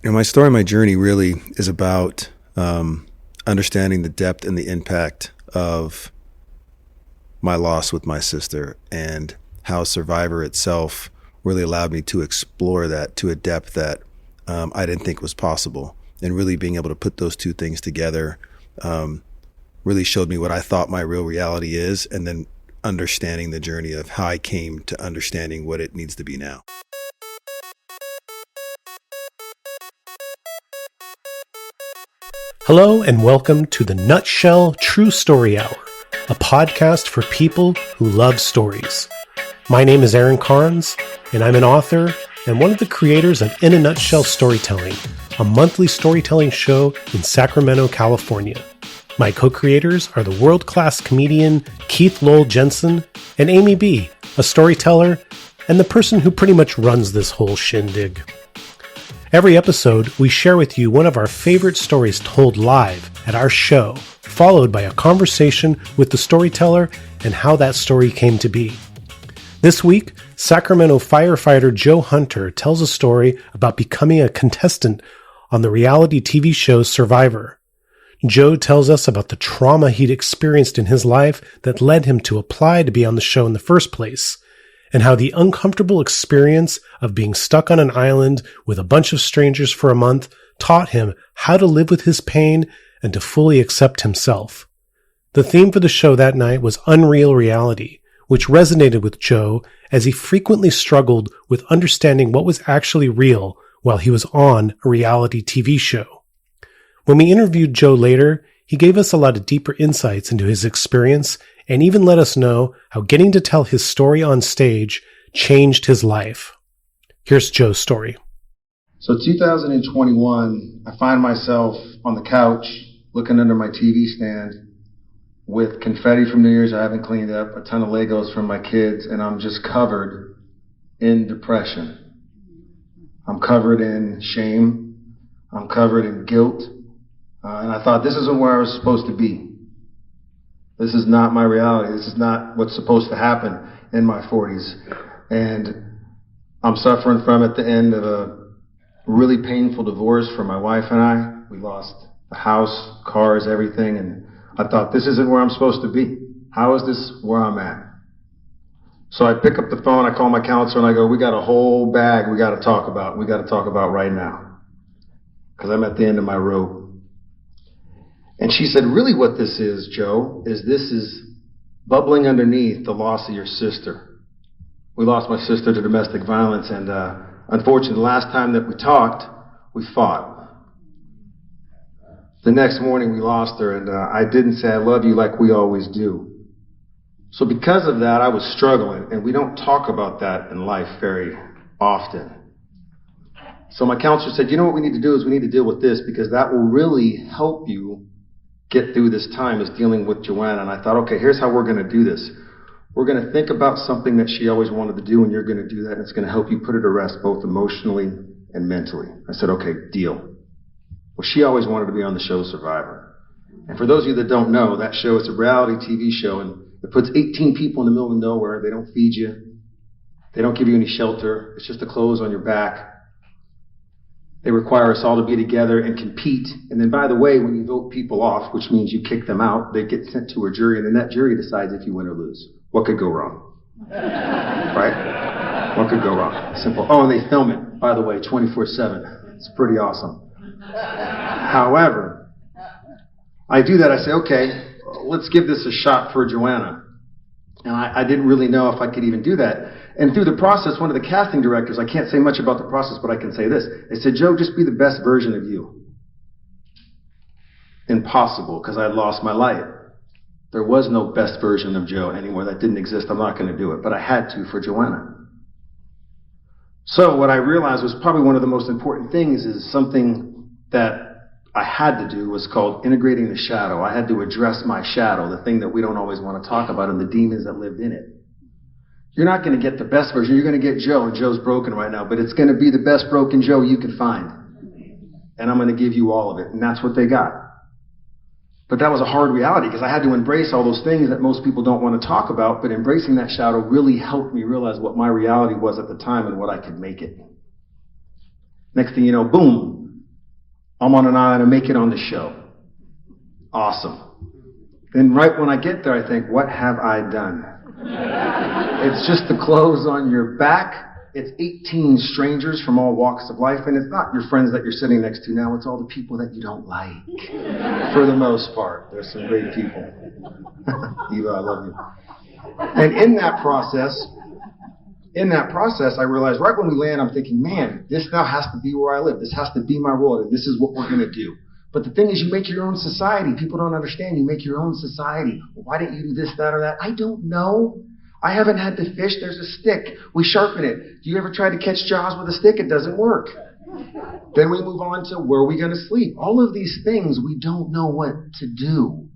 My story, my journey really is about understanding the depth and the impact of my loss with my sister and how Survivor itself really allowed me to explore that to a depth that I didn't think was possible. And really being able to put those two things together really showed me what I thought my real reality is, and then understanding the journey of how I came to understanding what it needs to be now. Hello and welcome to the Nutshell True Story Hour, a podcast for people who love stories. My name is Aaron Carnes, and I'm an author and one of the creators of In a Nutshell Storytelling, a monthly storytelling show in Sacramento, California. My co-creators are the world-class comedian Keith Lowell Jensen and Amy B., a storyteller and the person who pretty much runs this whole shindig. Every episode, we share with you one of our favorite stories told live at our show, followed by a conversation with the storyteller and how that story came to be. This week, Sacramento firefighter Joe Hunter tells a story about becoming a contestant on the reality TV show Survivor. Joe tells us about the trauma he'd experienced in his life that led him to apply to be on the show in the first place, and how the uncomfortable experience of being stuck on an island with a bunch of strangers for a month taught him how to live with his pain and to fully accept himself. The theme for the show that night was unreal reality, which resonated with Joe as he frequently struggled with understanding what was actually real while he was on a reality TV show. When we interviewed Joe later, he gave us a lot of deeper insights into his experience and even let us know how getting to tell his story on stage changed his life. Here's Joe's story. So 2021, I find myself on the couch looking under my TV stand with confetti from New Year's I haven't cleaned up, a ton of Legos from my kids, and I'm just covered in depression. I'm covered in shame. I'm covered in guilt. And I thought, this isn't where I was supposed to be. This is not my reality. This is not what's supposed to happen in my 40s. And I'm suffering from at the end of a really painful divorce for my wife and I. We lost the house, cars, everything. And I thought, this isn't where I'm supposed to be. How is this where I'm at? So I pick up the phone, I call my counselor, and I go, we got a whole bag we got to talk about. We got to talk about right now. Because I'm at the end of my rope. And she said, really what this is, Joe, is this is bubbling underneath the loss of your sister. We lost my sister to domestic violence, and unfortunately, the last time that we talked, we fought. The next morning, we lost her, and I didn't say I love you like we always do. So because of that, I was struggling, and we don't talk about that in life very often. So my counselor said, you know what we need to do is we need to deal with this, because that will really help you get through this time, is dealing with Joanna. And I thought, okay, here's how we're going to do this. We're going to think about something that she always wanted to do, and you're going to do that, and it's going to help you put her to rest both emotionally and mentally. I said, okay, deal. Well, she always wanted to be on the show Survivor. And for those of you that don't know, that show is a reality TV show, and it puts 18 people in the middle of nowhere. They don't feed you. They don't give you any shelter. It's just the clothes on your back. They require us all to be together and compete. And then, by the way, when you vote people off, which means you kick them out, they get sent to a jury, and then that jury decides if you win or lose. What could go wrong? Right? What could go wrong? Simple. Oh, and they film it, by the way, 24/7. It's pretty awesome. However, I do that. I say, okay, let's give this a shot for Joanna. And I didn't really know if I could even do that. And through the process, one of the casting directors, I can't say much about the process, but I can say this. They said, Joe, just be the best version of you. Impossible, because I had lost my light. There was no best version of Joe anymore. That didn't exist. I'm not going to do it. But I had to for Joanna. So what I realized was probably one of the most important things is something that I had to do was called integrating the shadow. I had to address my shadow, the thing that we don't always want to talk about, and the demons that lived in it. You're not going to get the best version. You're going to get Joe, and Joe's broken right now, but it's going to be the best broken Joe you can find. And I'm going to give you all of it. And that's what they got. But that was a hard reality because I had to embrace all those things that most people don't want to talk about, but embracing that shadow really helped me realize what my reality was at the time and what I could make it. Next thing you know, boom, I'm on an island and make it on the show. Awesome. Then right when I get there, I think, what have I done? It's just the clothes on your back. It's 18 strangers from all walks of life, and it's not your friends that you're sitting next to now. It's all the people that you don't like. For the most part, there's some great people. Eva, I love you. And in that process, I realized right when we land, I'm thinking, man, this now has to be where I live. This has to be my world, and this is what we're going to do. But the thing is, you make your own society. People don't understand. You make your own society. Well, why didn't you do this, that, or that? I don't know. I haven't had to fish. There's a stick. We sharpen it. Do you ever try to catch jaws with a stick? It doesn't work. Then we move on to where are we going to sleep? All of these things, we don't know what to do.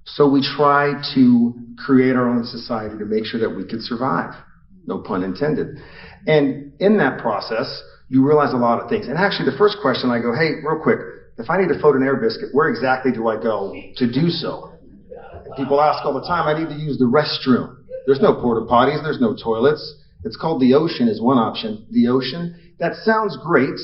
So we try to create our own society to make sure that we could survive. No pun intended. And in that process, you realize a lot of things. And actually, the first question I go, hey, real quick, if I need to float an air biscuit, where exactly do I go to do so? And people ask all the time, I need to use the restroom. There's no porta potties, there's no toilets. It's called the ocean is one option. The ocean, that sounds great.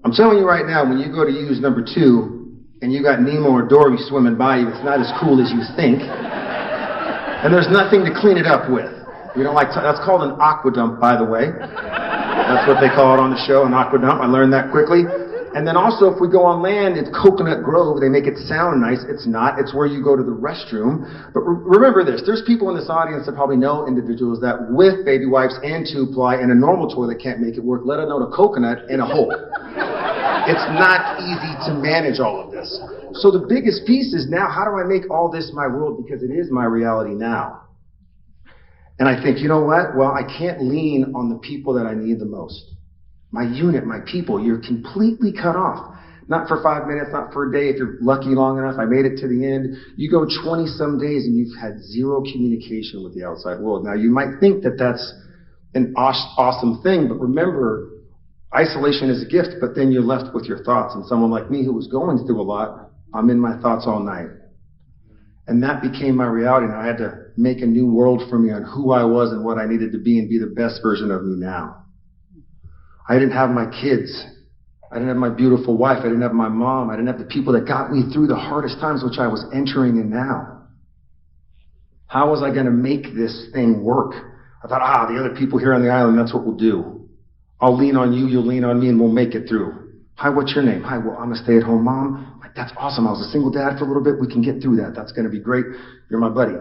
I'm telling you right now, when you go to use number 2, and you got Nemo or Dory swimming by you, it's not as cool as you think. And there's nothing to clean it up with. We don't like, that's called an aquadump, by the way. That's what they call it on the show, an aquadump. I learned that quickly. And then also, if we go on land, it's Coconut Grove. They make it sound nice. It's not. It's where you go to the restroom. But remember this. There's people in this audience that probably know individuals that with baby wipes and 2-ply and a normal toilet can't make it work, let alone a coconut in a hole. It's not easy to manage all of this. So the biggest piece is now, how do I make all this my world? Because it is my reality now. And I think, you know what? Well, I can't lean on the people that I need the most. My unit, my people, you're completely cut off. Not for 5 minutes, not for a day. If you're lucky long enough, I made it to the end. You go 20 some days and you've had zero communication with the outside world. Now, you might think that that's an awesome thing, but remember, isolation is a gift, but then you're left with your thoughts. And someone like me who was going through a lot, I'm in my thoughts all night. And that became my reality. And I had to make a new world for me on who I was and what I needed to be and be the best version of me now. I didn't have my kids. I didn't have my beautiful wife. I didn't have my mom. I didn't have the people that got me through the hardest times, which I was entering in now. How was I going to make this thing work? I thought, the other people here on the island, that's what we'll do. I'll lean on you, you'll lean on me, and we'll make it through. Hi, what's your name? Hi, well, I'm a stay-at-home mom. I'm like, that's awesome. I was a single dad for a little bit. We can get through that. That's going to be great. You're my buddy.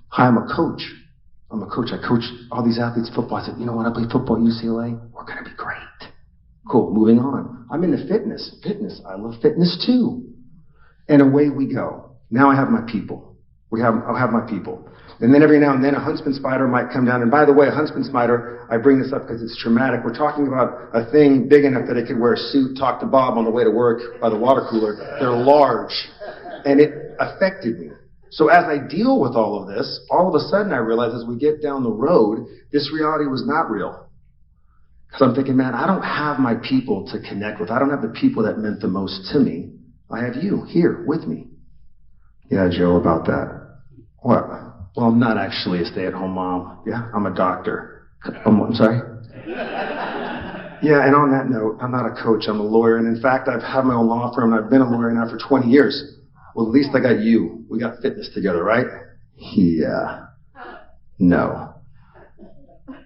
Hi, I'm a coach. I coach all these athletes football. I said, you know what? I play football at UCLA. We're going to be great. Cool. Moving on. I'm into fitness. I love fitness too. And away we go. Now I have my people. I'll have my people. And then every now and then a huntsman spider might come down. And by the way, a huntsman spider, I bring this up because it's traumatic. We're talking about a thing big enough that it could wear a suit, talk to Bob on the way to work by the water cooler. They're large. And it affected me. So as I deal with all of this, all of a sudden I realize as we get down the road, this reality was not real. Because I'm thinking, man, I don't have my people to connect with. I don't have the people that meant the most to me. I have you here with me. Yeah, Joe, about that. What? Well, I'm not actually a stay-at-home mom. Yeah, I'm a doctor. I'm sorry? Yeah, and on that note, I'm not a coach, I'm a lawyer. And in fact, I've had my own law firm, and I've been a lawyer now for 20 years. Well, at least I got you. We got fitness together, right? Yeah. No.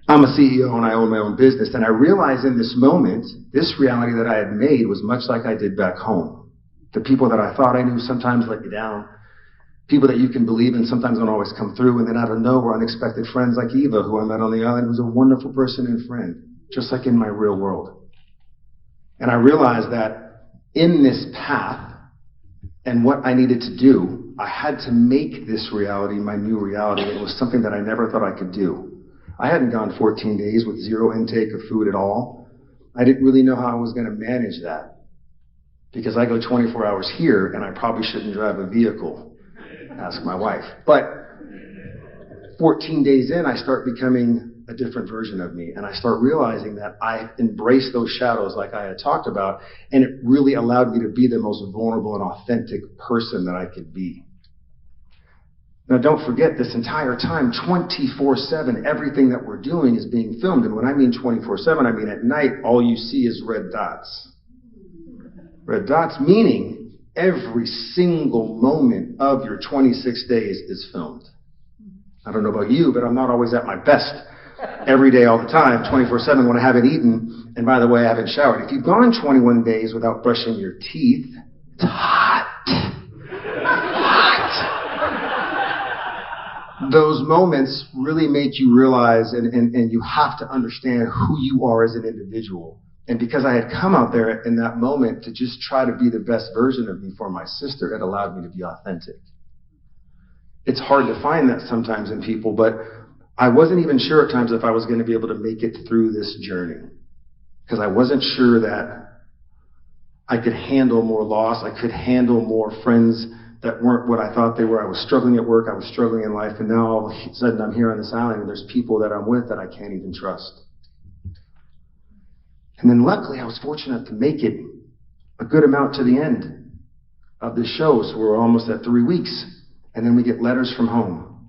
I'm a CEO and I own my own business. And I realized in this moment, this reality that I had made was much like I did back home. The people that I thought I knew sometimes let me down. People that you can believe in sometimes don't always come through. And then out of nowhere, unexpected friends like Eva, who I met on the island, who's a wonderful person and friend, just like in my real world. And I realized that in this path, and what I needed to do, I had to make this reality my new reality. It was something that I never thought I could do. I hadn't gone 14 days with zero intake of food at all. I didn't really know how I was going to manage that. Because I go 24 hours here, and I probably shouldn't drive a vehicle. Ask my wife. But 14 days in, I start becoming a different version of me. And I start realizing that I embrace those shadows like I had talked about. And it really allowed me to be the most vulnerable and authentic person that I could be. Now, don't forget, this entire time, 24/7, everything that we're doing is being filmed. And when I mean 24/7, I mean at night, all you see is red dots. Red dots meaning every single moment of your 26 days is filmed. I don't know about you, but I'm not always at my best every day, all the time, 24/7 when I haven't eaten. And by the way, I haven't showered. If you've gone 21 days without brushing your teeth, it's hot. Those moments really make you realize and you have to understand who you are as an individual. And because I had come out there in that moment to just try to be the best version of me for my sister, it allowed me to be authentic. It's hard to find that sometimes in people, but I wasn't even sure at times if I was going to be able to make it through this journey. Because I wasn't sure that I could handle more loss. I could handle more friends that weren't what I thought they were. I was struggling at work. I was struggling in life. And now all of a sudden I'm here on this island and there's people that I'm with that I can't even trust. And then luckily I was fortunate to make it a good amount to the end of this show. So we're almost at 3 weeks. And then we get letters from home.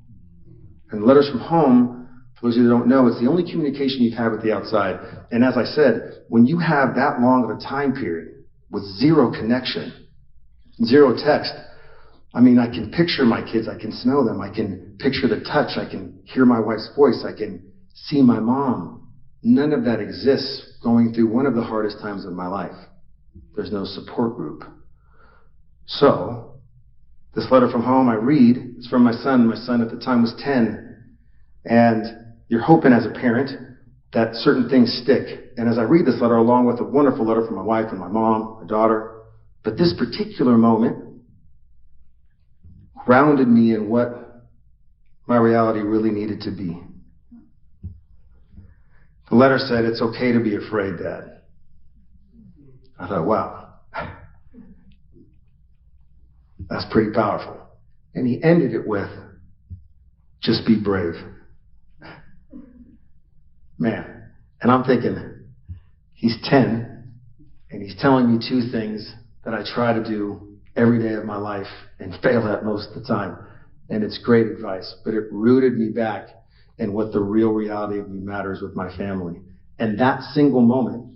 And letters from home, for those of you that don't know, it's the only communication you've had with the outside. And as I said, when you have that long of a time period with zero connection, zero text, I mean, I can picture my kids, I can smell them, I can picture the touch, I can hear my wife's voice, I can see my mom. None of that exists going through one of the hardest times of my life. There's no support group. So, this letter from home I read, it's from my son. My son at the time was 10. And you're hoping as a parent that certain things stick. And as I read this letter, along with a wonderful letter from my wife and my mom, my daughter, but this particular moment grounded me in what my reality really needed to be. The letter said, "It's okay to be afraid, Dad." I thought, wow. That's pretty powerful. And he ended it with, "Just be brave." Man. And I'm thinking, he's 10, and he's telling me 2 things that I try to do every day of my life and fail at most of the time. And it's great advice, but it rooted me back in what the real reality of me matters with my family. And that single moment,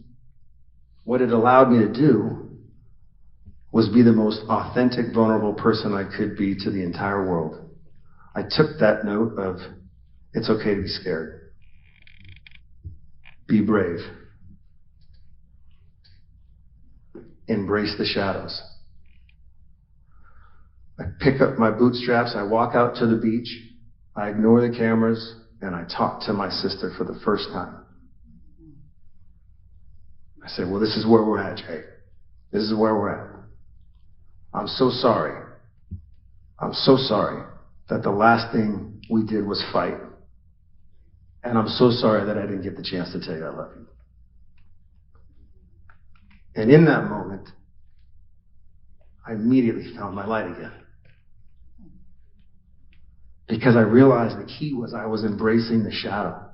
what it allowed me to do was be the most authentic, vulnerable person I could be to the entire world. I took that note of, it's okay to be scared. Be brave. Embrace the shadows. I pick up my bootstraps, I walk out to the beach, I ignore the cameras, and I talk to my sister for the first time. I said, well, this is where we're at, Jay. This is where we're at. I'm so sorry. I'm so sorry that the last thing we did was fight. And I'm so sorry that I didn't get the chance to tell you I love you. And in that moment, I immediately found my light again. Because I realized the key was I was embracing the shadow.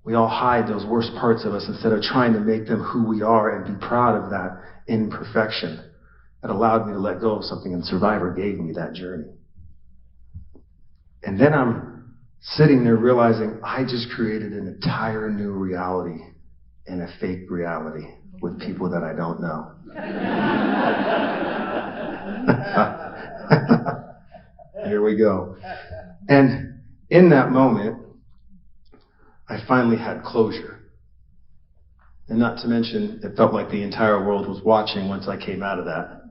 We all hide those worst parts of us instead of trying to make them who we are and be proud of that imperfection. It allowed me to let go of something, and Survivor gave me that journey. And then I'm sitting there realizing I just created an entire new reality in a fake reality with people that I don't know. Here we go. And in that moment, I finally had closure. And not to mention, it felt like the entire world was watching once I came out of that.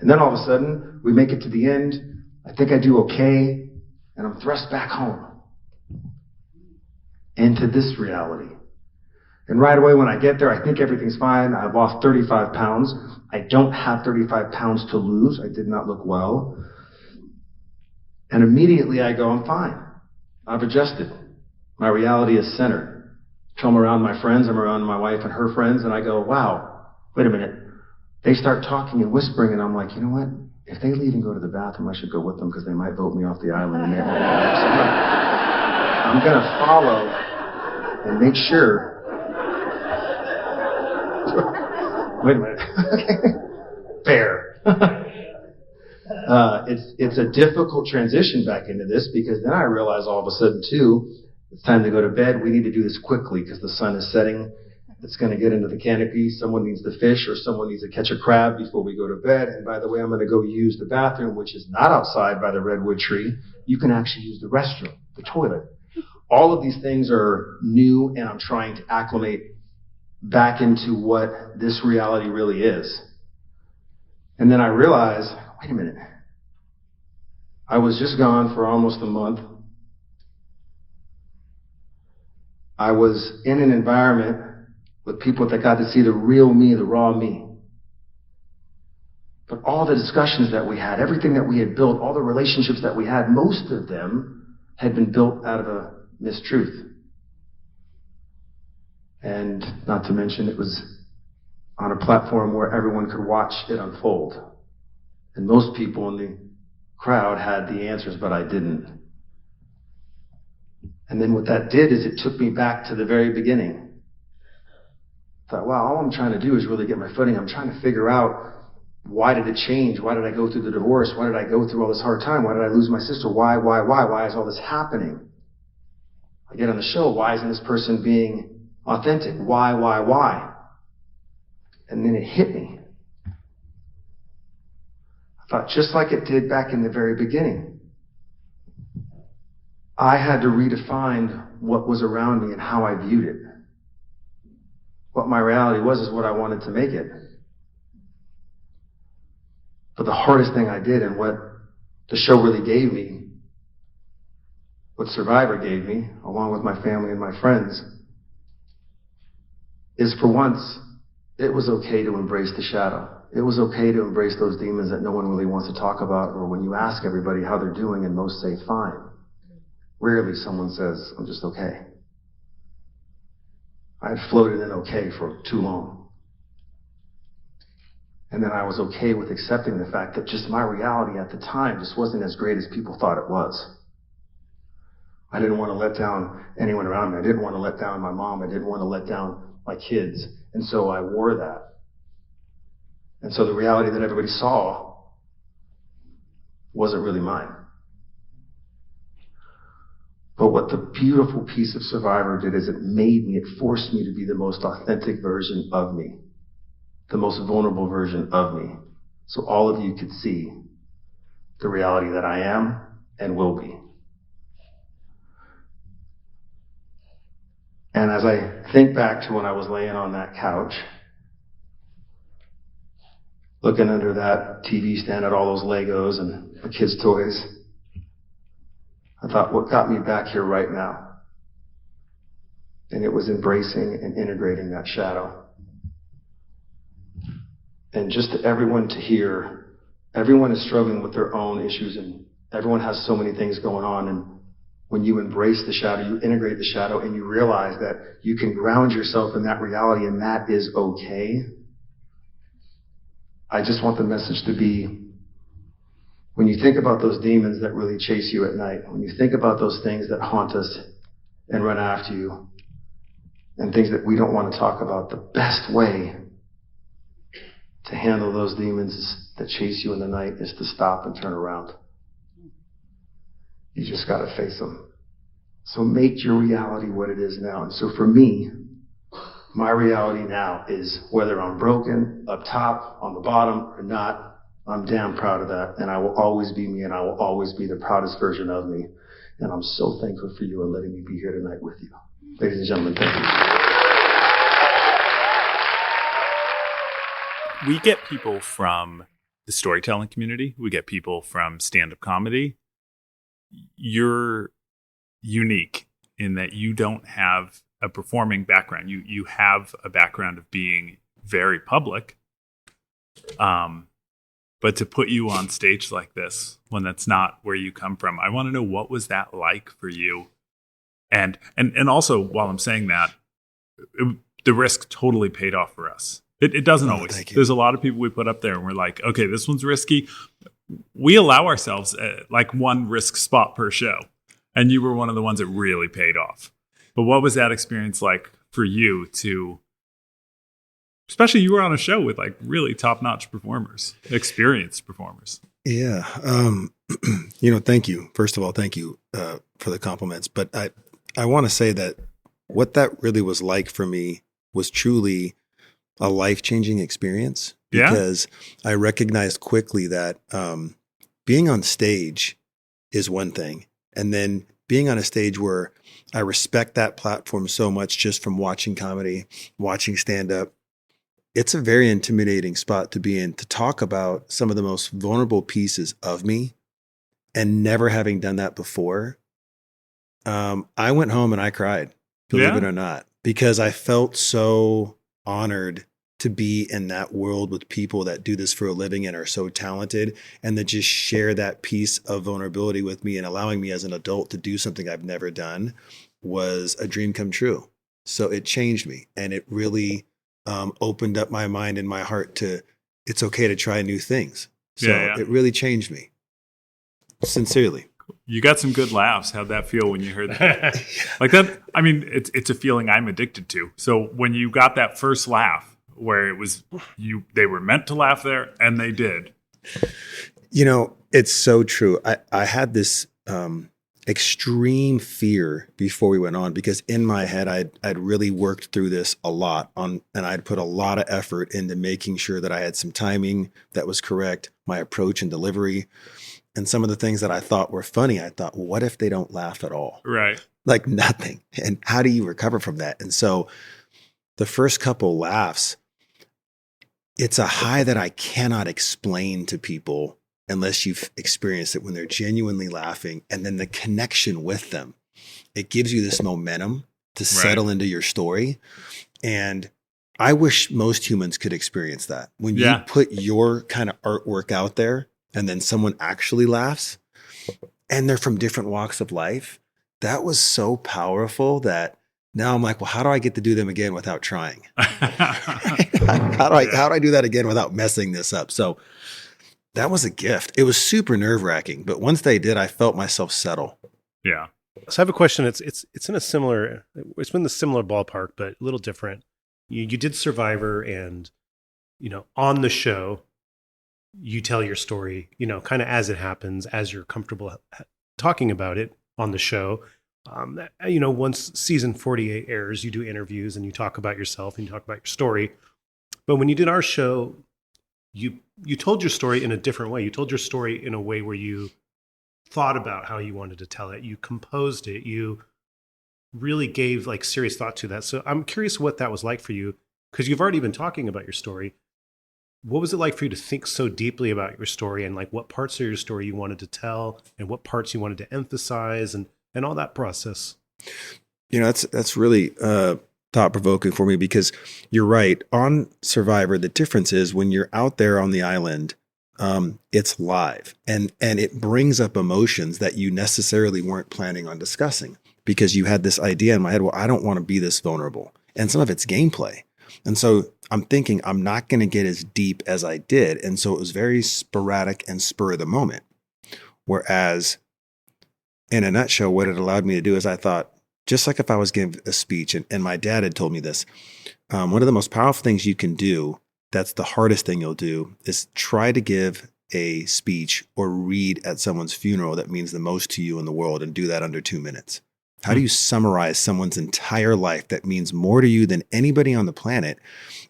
And then all of a sudden, we make it to the end. I think I do okay. And I'm thrust back home into this reality. And right away when I get there, I think everything's fine. I've lost 35 pounds. I don't have 35 pounds to lose. I did not look well. And immediately I go, I'm fine. I've adjusted. My reality is centered. So I'm around my friends. I'm around my wife and her friends. And I go, wow, wait a minute. They start talking and whispering, and I'm like, you know what? If they leave and go to the bathroom, I should go with them because they might vote me off the island. And I'm going to follow and make sure. Wait a minute. Fair. It's a difficult transition back into this because then I realize all of a sudden, too, it's time to go to bed. We need to do this quickly because the sun is setting. that's going to get into the canopy. Someone needs to fish, or someone needs to catch a crab before we go to bed. And by the way, I'm going to go use the bathroom, which is not outside by the redwood tree. You can actually use the restroom, the toilet. All of these things are new, and I'm trying to acclimate back into what this reality really is. And then I realized, wait a minute. I was just gone for almost a month. I was in an environment with people that got to see the real me, the raw me. But all the discussions that we had, everything that we had built, all the relationships that we had, most of them had been built out of a mistruth. And not to mention, it was on a platform where everyone could watch it unfold. And most people in the crowd had the answers, but I didn't. And then what that did is it took me back to the very beginning. I thought, wow, all I'm trying to do is really get my footing. I'm trying to figure out, why did it change? Why did I go through the divorce? Why did I go through all this hard time? Why did I lose my sister? Why is all this happening? I get on the show, why isn't this person being authentic? Why? And then it hit me. I thought, just like it did back in the very beginning, I had to redefine what was around me and how I viewed it. What my reality was is what I wanted to make it. But the hardest thing I did, and what the show really gave me, what Survivor gave me, along with my family and my friends, is for once, it was okay to embrace the shadow. It was okay to embrace those demons that no one really wants to talk about, or when you ask everybody how they're doing and most say fine. Rarely someone says, I'm just okay. I had floated in okay for too long. And then I was okay with accepting the fact that just my reality at the time just wasn't as great as people thought it was. I didn't want to let down anyone around me. I didn't want to let down my mom. I didn't want to let down my kids. And so I wore that. And so the reality that everybody saw wasn't really mine. But what the beautiful piece of Survivor did is it forced me to be the most authentic version of me, the most vulnerable version of me, so all of you could see the reality that I am and will be. And as I think back to when I was laying on that couch, looking under that TV stand at all those Legos and the kids' toys, I thought, what got me back here right now? And it was embracing and integrating that shadow. And just everyone to hear, everyone is struggling with their own issues, and everyone has so many things going on. And when you embrace the shadow, you integrate the shadow, and you realize that you can ground yourself in that reality, and that is okay. I just want the message to be, when you think about those demons that really chase you at night, when you think about those things that haunt us and run after you, and things that we don't want to talk about, the best way to handle those demons that chase you in the night is to stop and turn around. You just got to face them. So make your reality what it is now. And so for me, my reality now is, whether I'm broken, up top, on the bottom, or not, I'm damn proud of that. And I will always be me, and I will always be the proudest version of me. And I'm so thankful for you and letting me be here tonight with you. Ladies and gentlemen, thank you. We get people from the storytelling community. We get people from stand-up comedy. You're unique in that you don't have a performing background. You have a background of being very public. But to put you on stage like this, when that's not where you come from, I want to know, what was that like for you? And also, while I'm saying that, the risk totally paid off for us. It doesn't always. There's a lot of people we put up there and we're like, okay, this one's risky. We allow ourselves like one risk spot per show. And you were one of the ones that really paid off. But what was that experience like for you to, especially you were on a show with like really top-notch performers, experienced performers. Yeah. Thank you. First of all, thank you for the compliments. But I want to say that what that really was like for me was truly a life-changing experience, Yeah. because I recognized quickly that being on stage is one thing. And then being on a stage where I respect that platform so much just from watching comedy, watching stand-up, it's a very intimidating spot to be in, to talk about some of the most vulnerable pieces of me, and never having done that before. I went home and I cried, believe Yeah. it or not, because I felt so honored to be in that world with people that do this for a living and are so talented, and that just share that piece of vulnerability with me, and allowing me as an adult to do something I've never done was a dream come true. So it changed me, and it really opened up my mind and my heart to, it's okay to try new things. So Yeah. it really changed me, sincerely. You got some good laughs. How'd that feel when you heard that? Like that, I mean, it's a feeling I'm addicted to. So when you got that first laugh where it was they were meant to laugh there, and they did. You know, it's so true. I had this extreme fear before we went on, because in my head, I'd really worked through this a lot and I'd put a lot of effort into making sure that I had some timing that was correct, my approach and delivery. And some of the things that I thought were funny, I thought, well, what if they don't laugh at all? Right. Like nothing. And how do you recover from that? And so the first couple laughs, it's a high that I cannot explain to people unless you've experienced it, when they're genuinely laughing, and then the connection with them. It gives you this momentum to settle into your story. And I wish most humans could experience that. When you put your kind of artwork out there, and then someone actually laughs, and they're from different walks of life, that was so powerful that now I'm like, well, how do I get to do them again without trying? How do I do that again without messing this up? So that was a gift. It was super nerve-wracking, but once they did, I felt myself settle. Yeah. So I have a question. It's in a similar, it's been the similar ballpark, but a little different. You did Survivor, and, you know, on the show, you tell your story, you know, kind of as it happens, as you're comfortable talking about it on the show. You know, once season 48 airs, you do interviews and you talk about yourself and you talk about your story. But when you did our show, you told your story in a different way. You told your story in a way where you thought about how you wanted to tell it. You composed it. You really gave like serious thought to that. So I'm curious what that was like for you, because you've already been talking about your story. What was it like for you to think so deeply about your story, and like what parts of your story you wanted to tell and what parts you wanted to emphasize, and all that process? You know, that's really thought-provoking for me, because you're right. On Survivor, the difference is when you're out there on the island, it's live, and it brings up emotions that you necessarily weren't planning on discussing, because you had this idea in my head, well, I don't want to be this vulnerable. And some of it's gameplay. And so I'm thinking I'm not going to get as deep as I did. And so it was very sporadic and spur of the moment. Whereas in a nutshell, what it allowed me to do is, I thought, just like if I was giving a speech, and my dad had told me this, one of the most powerful things you can do, that's the hardest thing you'll do, is try to give a speech or read at someone's funeral that means the most to you in the world, and do that under 2 minutes. How do you summarize someone's entire life that means more to you than anybody on the planet,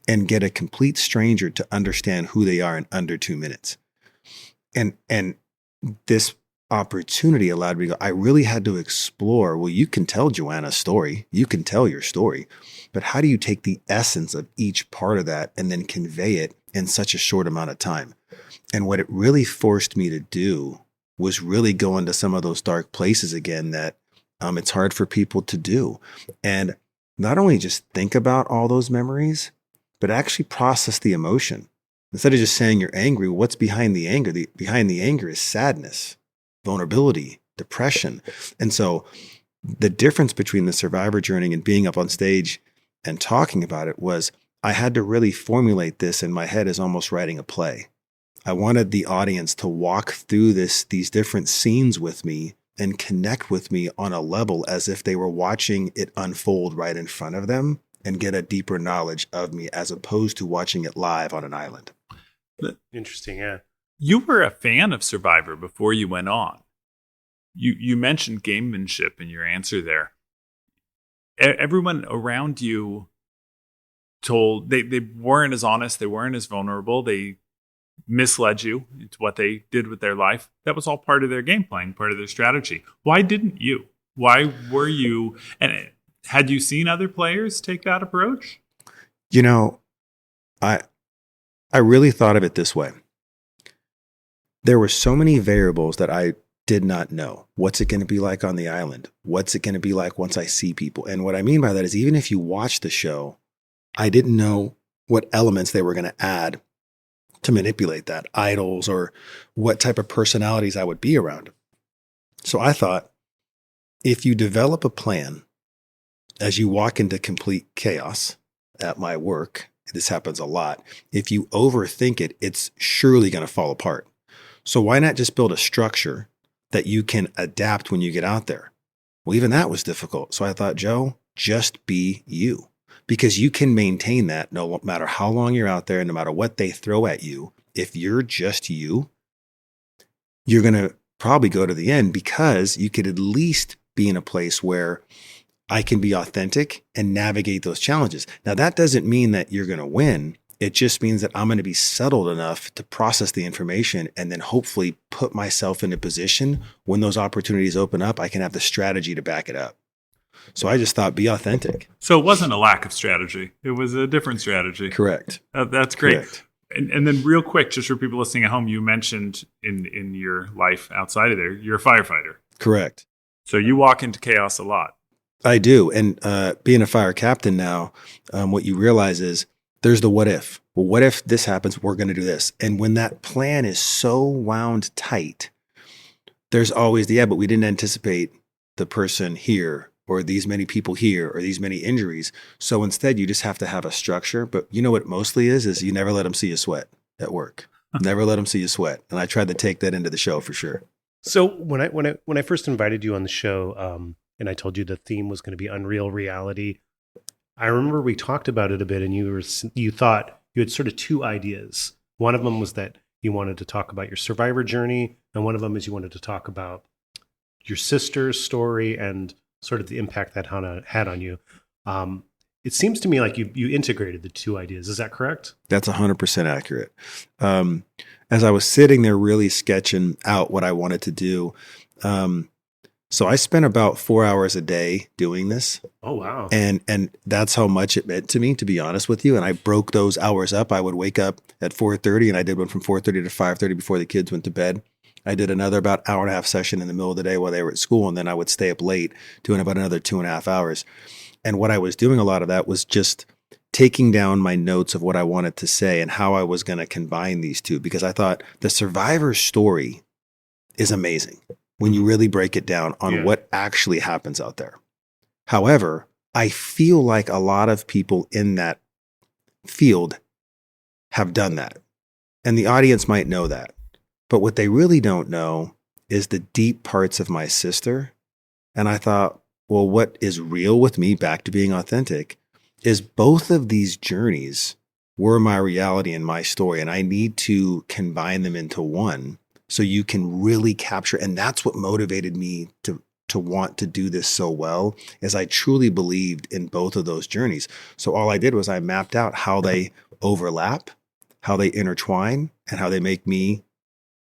and get a complete stranger to understand who they are in under 2 minutes? And this opportunity allowed me to go, I really had to explore, well, you can tell Joanna's story, you can tell your story, but how do you take the essence of each part of that and then convey it in such a short amount of time? And what it really forced me to do was really go into some of those dark places again that it's hard for people to do. And not only just think about all those memories, but actually process the emotion. Instead of just saying you're angry, what's behind the anger? Behind the anger is sadness, vulnerability, depression. And so the difference between the Survivor journey and being up on stage and talking about it was, I had to really formulate this in my head as almost writing a play. I wanted the audience to walk through these different scenes with me and connect with me on a level as if they were watching it unfold right in front of them, and get a deeper knowledge of me, as opposed to watching it live on an island. Interesting, yeah. You were a fan of Survivor before you went on. You mentioned gamemanship in your answer there. Everyone around you told they weren't as honest, they weren't as vulnerable, they misled you into what they did with their life. That was all part of their game plan, part of their strategy. Why didn't you? Why were you? And had you seen other players take that approach? You know, I really thought of it this way. There were so many variables that I did not know. What's it going to be like on the island? What's it going to be like once I see people? And what I mean by that is, even if you watch the show, I didn't know what elements they were going to add to manipulate that, idols, or what type of personalities I would be around. So I thought, if you develop a plan as you walk into complete chaos at my work, this happens a lot. If you overthink it, it's surely going to fall apart. So why not just build a structure that you can adapt when you get out there? Well, even that was difficult. So I thought, Joe, just be you, because you can maintain that no matter how long you're out there and no matter what they throw at you. If you're just you, you're going to probably go to the end, because you could at least be in a place where I can be authentic and navigate those challenges. Now, that doesn't mean that you're going to win. It just means that I'm going to be settled enough to process the information and then hopefully put myself in a position when those opportunities open up, I can have the strategy to back it up. So I just thought, be authentic. So it wasn't a lack of strategy. It was a different strategy. Correct. That's great. Correct. And then real quick, just for people listening at home, you mentioned in your life outside of there, you're a firefighter. Correct. So you walk into chaos a lot. I do. And being a fire captain now, what you realize is there's the what if. Well, what if this happens? We're going to do this. And when that plan is so wound tight, there's always the, yeah, but we didn't anticipate the person here, or these many people here, or these many injuries. So instead, you just have to have a structure. But you know what it mostly is you never let them see you sweat at work. Never let them see you sweat. And I tried to take that into the show for sure. So when I first invited you on the show, and I told you the theme was going to be unreal reality, I remember we talked about it a bit, and you thought you had sort of two ideas. One of them was that you wanted to talk about your survivor journey, and one of them is you wanted to talk about your sister's story and sort of the impact that had on you. It seems to me like you integrated the two ideas. Is that correct? That's 100% accurate. As I was sitting there really sketching out what I wanted to do, so I spent about 4 hours a day doing this. Oh, wow. And that's how much it meant to me, to be honest with you. And I broke those hours up. I would wake up at 4:30, and I did one from 4:30 to 5:30 before the kids went to bed. I did another about hour and a half session in the middle of the day while they were at school. And then I would stay up late doing about another 2.5 hours. And what I was doing, a lot of that was just taking down my notes of what I wanted to say and how I was going to combine these two, because I thought the survivor story is amazing when you really break it down on what actually happens out there. However, I feel like a lot of people in that field have done that, and the audience might know that. But what they really don't know is the deep parts of my sister. And I thought, well, what is real with me, back to being authentic, is both of these journeys were my reality and my story. And I need to combine them into one so you can really capture. And that's what motivated me to want to do this so well, is I truly believed in both of those journeys. So all I did was I mapped out how they overlap, how they intertwine, and how they make me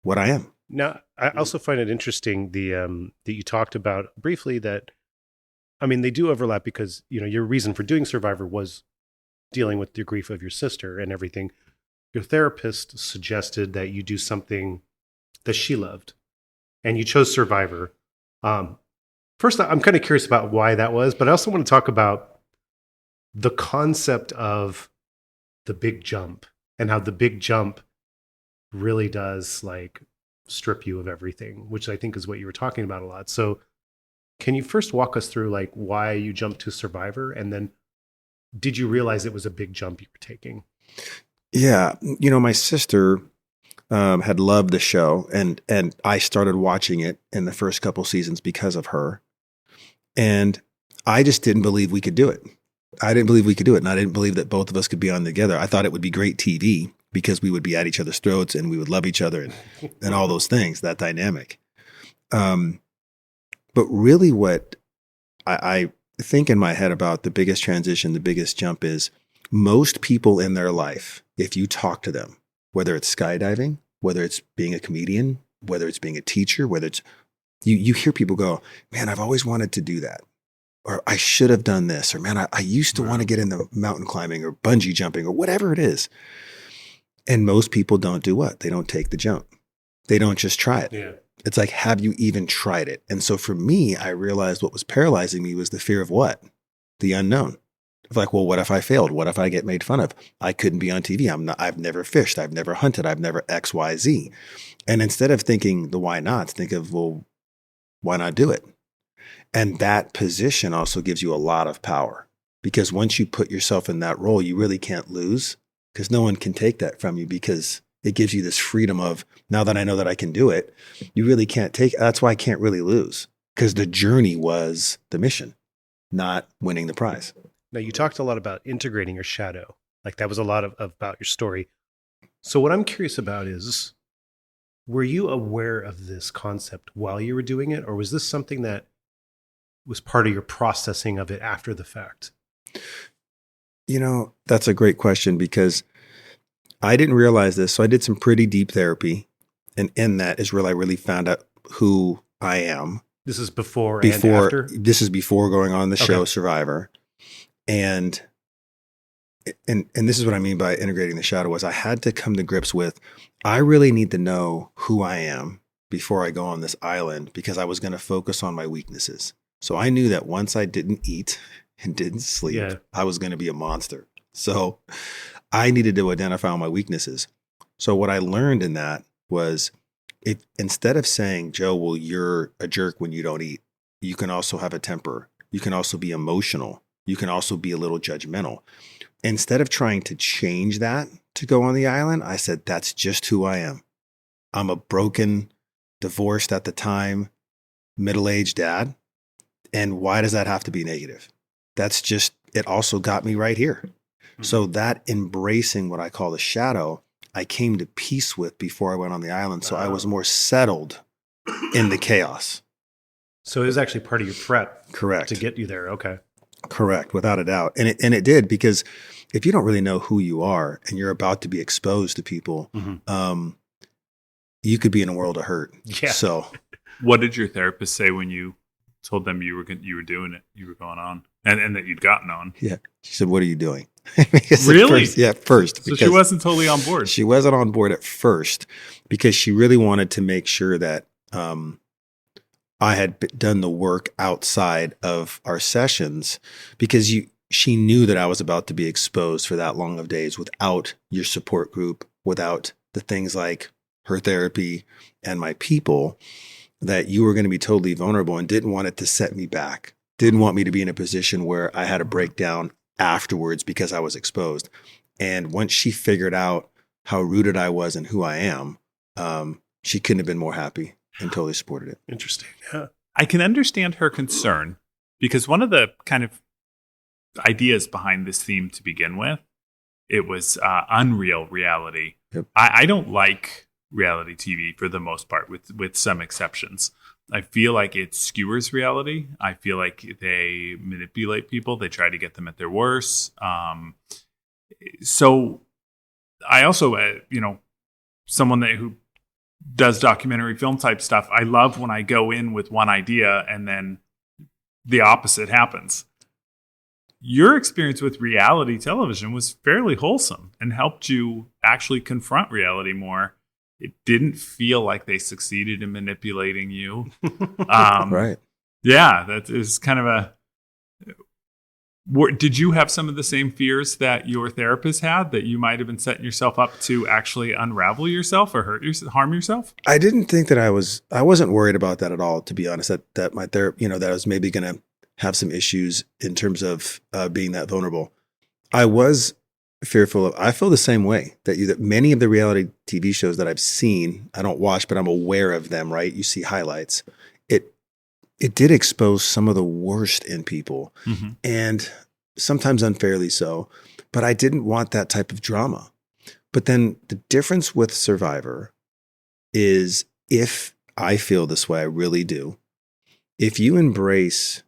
what I am. Now, I also find it interesting that you talked about briefly that, I mean, they do overlap because, your reason for doing Survivor was dealing with the grief of your sister and everything. Your therapist suggested that you do something that she loved, and you chose Survivor. First, I'm kind of curious about why that was, but I also want to talk about the concept of the big jump and how the big jump really does strip you of everything, which I think is what you were talking about a lot. So can you first walk us through why you jumped to Survivor, and then did you realize it was a big jump you were taking? Yeah. My sister had loved the show, and I started watching it in the first couple seasons because of her. And I just didn't believe we could do it. I didn't believe we could do it. And I didn't believe that both of us could be on together. I thought it would be great TV because we would be at each other's throats and we would love each other and all those things, that dynamic. But really what I think in my head about the biggest transition, the biggest jump is most people in their life, if you talk to them, whether it's skydiving, whether it's being a comedian, whether it's being a teacher, whether it's, you hear people go, man, I've always wanted to do that. Or I should have done this. Or man, I used to want to get into mountain climbing or bungee jumping or whatever it is. And most people don't do what? They don't take the jump. They don't just try it. Yeah. It's like, have you even tried it? And so for me, I realized what was paralyzing me was the fear of what? The unknown. Of like, well, what if I failed? What if I get made fun of? I couldn't be on TV. I've never fished. I've never hunted. I've never X, Y, Z. And instead of thinking the why nots, think of, well, why not do it? And that position also gives you a lot of power, because once you put yourself in that role, you really can't lose, because no one can take that from you, because it gives you this freedom of, now that I know that I can do it, you really can't take it. That's why I can't really lose, because the journey was the mission, not winning the prize. Now, you talked a lot about integrating your shadow. Like that was a lot about your story. So what I'm curious about is, were you aware of this concept while you were doing it? Or was this something that was part of your processing of it after the fact? You know, that's a great question, because I didn't realize this. So I did some pretty deep therapy. And in that is where I really found out who I am. This is before and after? This is before going on the show Okay. Survivor. And this is what I mean by integrating the shadow, was I had to come to grips with, I really need to know who I am before I go on this island, because I was going to focus on my weaknesses. So I knew that once I didn't eat and didn't sleep, I was going to be a monster. So I needed to identify all my weaknesses. So what I learned in that was, if instead of saying, Joe, well, you're a jerk when you don't eat, you can also have a temper. You can also be emotional. You can also be a little judgmental. Instead of trying to change that to go on the island, I said, that's just who I am. I'm a broken, divorced at the time, middle-aged dad. And why does that have to be negative? That's just, it also got me right here. Mm-hmm. So that embracing what I call the shadow, I came to peace with before I went on the island. So I was more settled in the chaos. So it was actually part of your prep. Correct. To get you there. Okay. Correct, without a doubt. And it did, because if you don't really know who you are and you're about to be exposed to people, you could be in a world of hurt. Yeah. So what did your therapist say when you told them you were doing it, you were going on, and that you'd gotten on? Yeah. She said, what are you doing? Really? At first. So she wasn't totally on board. She wasn't on board at first, because she really wanted to make sure that I had done the work outside of our sessions, because she knew that I was about to be exposed for that long of days without your support group, without the things like her therapy and my people, that you were going to be totally vulnerable, and didn't want it to set me back. Didn't want me to be in a position where I had a breakdown afterwards because I was exposed. And once she figured out how rooted I was and who I am, she couldn't have been more happy. And totally supported it. Interesting. Yeah. I can understand her concern, because one of the kind of ideas behind this theme to begin with, it was unreal reality. Yep. I don't like reality TV for the most part, with some exceptions. I feel like it skewers reality. I feel like they manipulate people. They try to get them at their worst. So I also, someone who does documentary film type stuff, I love when I go in with one idea and then the opposite happens. Your experience with reality television was fairly wholesome and helped you actually confront reality more. It didn't feel like they succeeded in manipulating you. Right. Yeah, that is kind of a... Did you have some of the same fears that your therapist had, that you might have been setting yourself up to actually unravel yourself or harm yourself? I didn't think that I wasn't worried about that at all, to be honest, that my therapist, that I was maybe going to have some issues in terms of being that vulnerable. I was fearful of, I feel the same way that many of the reality TV shows that I've seen, I don't watch, but I'm aware of them, right? You see highlights. It did expose some of the worst in people, and sometimes unfairly so, but I didn't want that type of drama. But then the difference with Survivor is, if I feel this way, I really do, if you embrace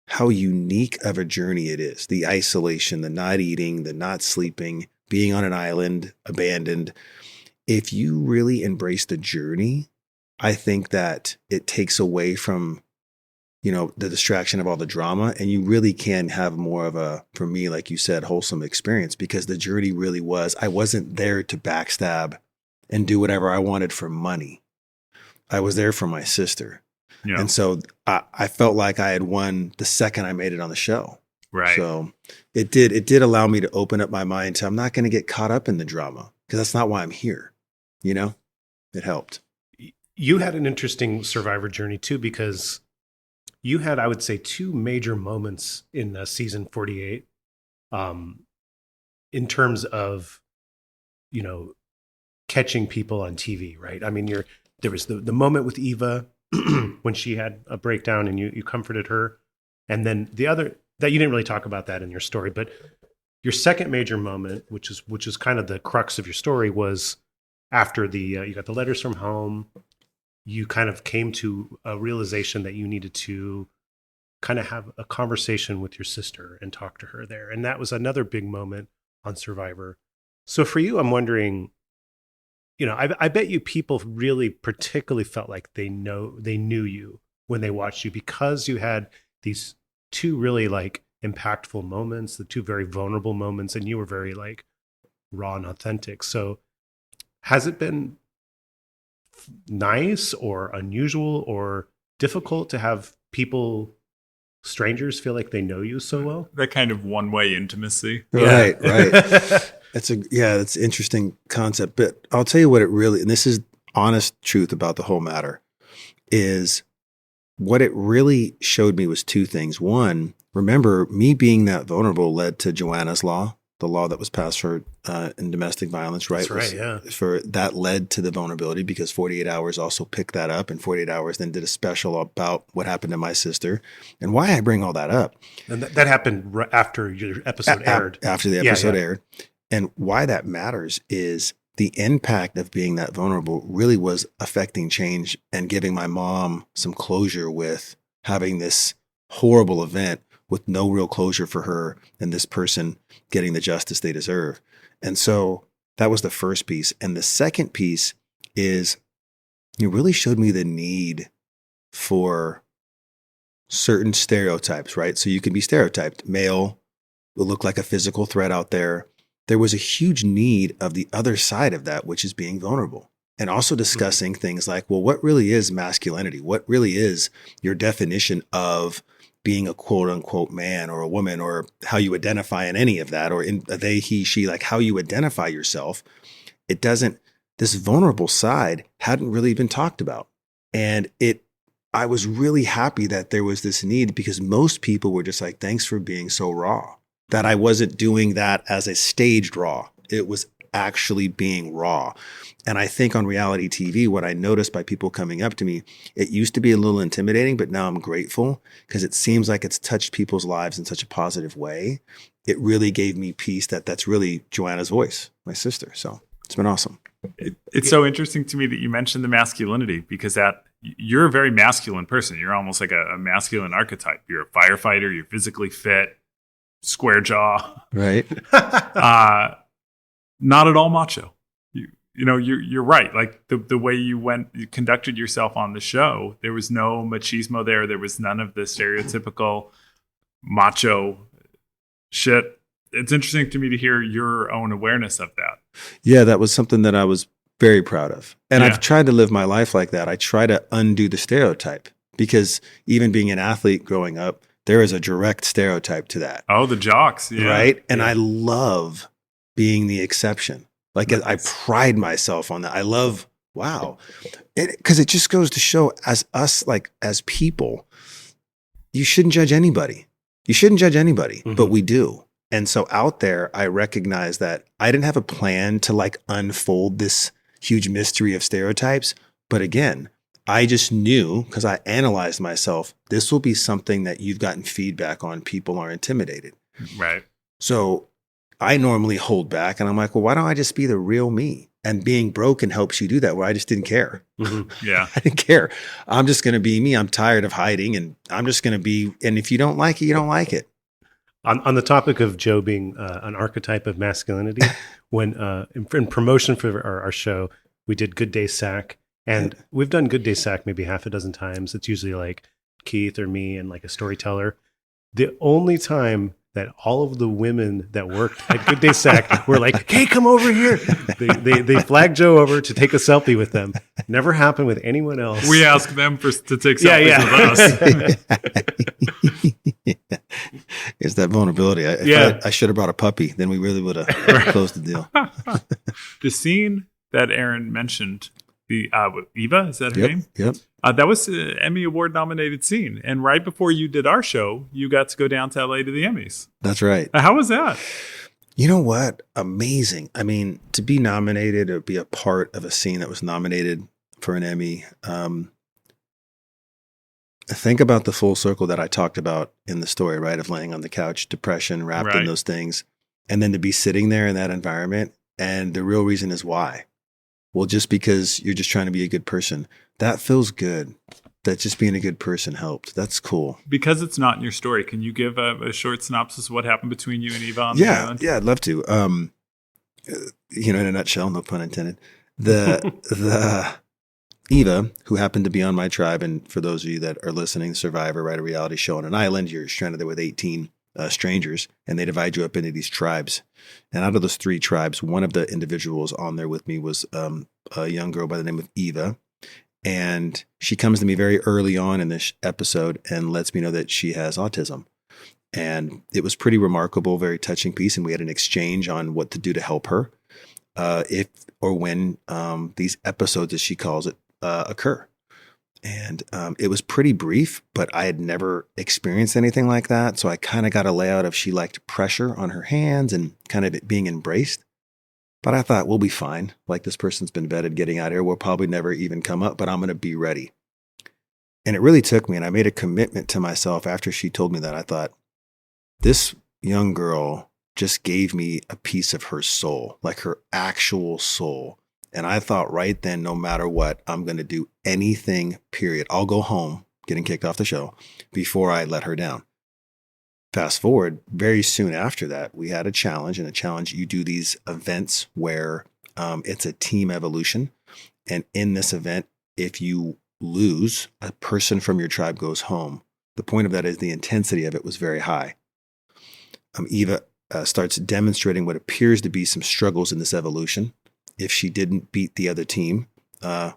how unique of a journey it is. The isolation, the not eating, the not sleeping, being on an island, abandoned. If you really embrace the journey, I think that it takes away from, the distraction of all the drama, and you really can have more of a, for me, like you said, wholesome experience, because the journey really was, I wasn't there to backstab and do whatever I wanted for money. I was there for my sister. Yeah. And so I felt like I had won the second I made it on the show. Right. So it did allow me to open up my mind to, I'm not going to get caught up in the drama, because that's not why I'm here. It helped. You had an interesting survivor journey too, because you had, I would say, two major moments in season 48, in terms of, catching people on TV, right? I mean, there was the moment with Eva when she had a breakdown and you comforted her. And then the other that you didn't really talk about that in your story, but your second major moment, which is kind of the crux of your story, was after you got the letters from home. You kind of came to a realization that you needed to kind of have a conversation with your sister and talk to her there. And that was another big moment on Survivor. So for you, I'm wondering, I bet you people really particularly felt like they knew you when they watched you, because you had these two really like impactful moments, the two very vulnerable moments, and you were very like raw and authentic. So has it been nice or unusual or difficult to have strangers feel like they know you so well? That kind of one-way intimacy. Right. That's an interesting concept, but I'll tell you what it really, and this is honest truth about the whole matter, is what it really showed me was two things. One, remember, me being that vulnerable led to Joanna's Law, the law that was passed for in domestic violence, right? That's right, yeah. That led to the vulnerability, because 48 Hours also picked that up, and 48 Hours then did a special about what happened to my sister. And why I bring all that up. And that happened after your episode aired. After the episode aired. And why that matters is the impact of being that vulnerable really was affecting change and giving my mom some closure with having this horrible event with no real closure for her and this person getting the justice they deserve. And so that was the first piece. And the second piece is it really showed me the need for certain stereotypes, right? So you can be stereotyped. Male will look like a physical threat out there. There was a huge need of the other side of that, which is being vulnerable. And also discussing things like, well, what really is masculinity? What really is your definition of being a quote unquote man or a woman, or how you identify in any of that, or in they, he, she, like how you identify yourself. This vulnerable side hadn't really been talked about. And I was really happy that there was this need, because most people were just like, thanks for being so raw. That I wasn't doing that as a staged raw. It was actually being raw. And I think on reality TV, what I noticed by people coming up to me, it used to be a little intimidating, but now I'm grateful, because it seems like it's touched people's lives in such a positive way. It really gave me peace that's really Joanna's voice, my sister. So it's been awesome. It's so interesting to me that you mentioned the masculinity, because you're a very masculine person. You're almost like a masculine archetype. You're a firefighter. You're physically fit, square jaw. Right. Not at all macho. You're right. Like the way you conducted yourself on the show, there was no machismo there. There was none of the stereotypical macho shit. It's interesting to me to hear your own awareness of that. Yeah, that was something that I was very proud of. And I've tried to live my life like that. I try to undo the stereotype, because even being an athlete growing up, there is a direct stereotype to that. Oh, the jocks. Yeah. Right. And I love being the exception. Like, nice. I pride myself on that. I love, wow. Because it just goes to show, as us, like as people, you shouldn't judge anybody. But we do. And so out there, I recognize that I didn't have a plan to like unfold this huge mystery of stereotypes. But again, I just knew, because I analyzed myself, this will be something that you've gotten feedback on. People are intimidated. Right. So I normally hold back, and I'm like, well, why don't I just be the real me? And being broken helps you do that, where I just didn't care. Mm-hmm. Yeah. I didn't care. I'm just going to be me. I'm tired of hiding, and I'm just going to be, and if you don't like it, you don't like it. On the topic of Joe being an archetype of masculinity, when in promotion for our show, we did Good Day Sack, and we've done Good Day Sack maybe half a dozen times. It's usually like Keith or me and like a storyteller. The only time that all of the women that worked at Good Day Sack were like, "Hey, come over here." They flagged Joe over to take a selfie with them. Never happened with anyone else. We asked them to take selfies with us. It's that vulnerability. I should have brought a puppy. Then we really would have closed the deal. The scene that Aaron mentioned, the Eva, is that her name? Yep. That was an Emmy Award nominated scene. And right before you did our show, you got to go down to LA to the Emmys. That's right. How was that? You know what? Amazing. I mean, to be nominated or be a part of a scene that was nominated for an Emmy. Think about the full circle that I talked about in the story, right? Of laying on the couch, depression, wrapped in those things. And then to be sitting there in that environment. And the real reason is why. Well, just because you're just trying to be a good person. That feels good. That just being a good person helped. That's cool. Because it's not in your story, can you give a short synopsis of what happened between you and Eva on the island? Yeah, I'd love to. In a nutshell, no pun intended. The Eva, who happened to be on my tribe, and for those of you that are listening, Survivor, right, a reality show on an island, you're stranded there with 18 strangers, and they divide you up into these tribes. And out of those 3 tribes, one of the individuals on there with me was a young girl by the name of Eva. And she comes to me very early on in this episode and lets me know that she has autism. And it was pretty remarkable, very touching piece. And we had an exchange on what to do to help her if or when these episodes, as she calls it, occur. And it was pretty brief, but I had never experienced anything like that. So I kind of got a layout of she liked pressure on her hands and kind of it being embraced. But I thought, we'll be fine. Like, this person's been vetted getting out here. We'll probably never even come up, but I'm going to be ready. And it really took me, and I made a commitment to myself after she told me that. I thought, this young girl just gave me a piece of her soul, like her actual soul. And I thought right then, no matter what, I'm going to do anything, period. I'll go home, getting kicked off the show, before I let her down. Fast forward, very soon after that, we had a challenge. And a challenge, you do these events where it's a team evolution. And in this event, if you lose, a person from your tribe goes home. The point of that is the intensity of it was very high. Eva starts demonstrating what appears to be some struggles in this evolution. If she didn't beat the other team,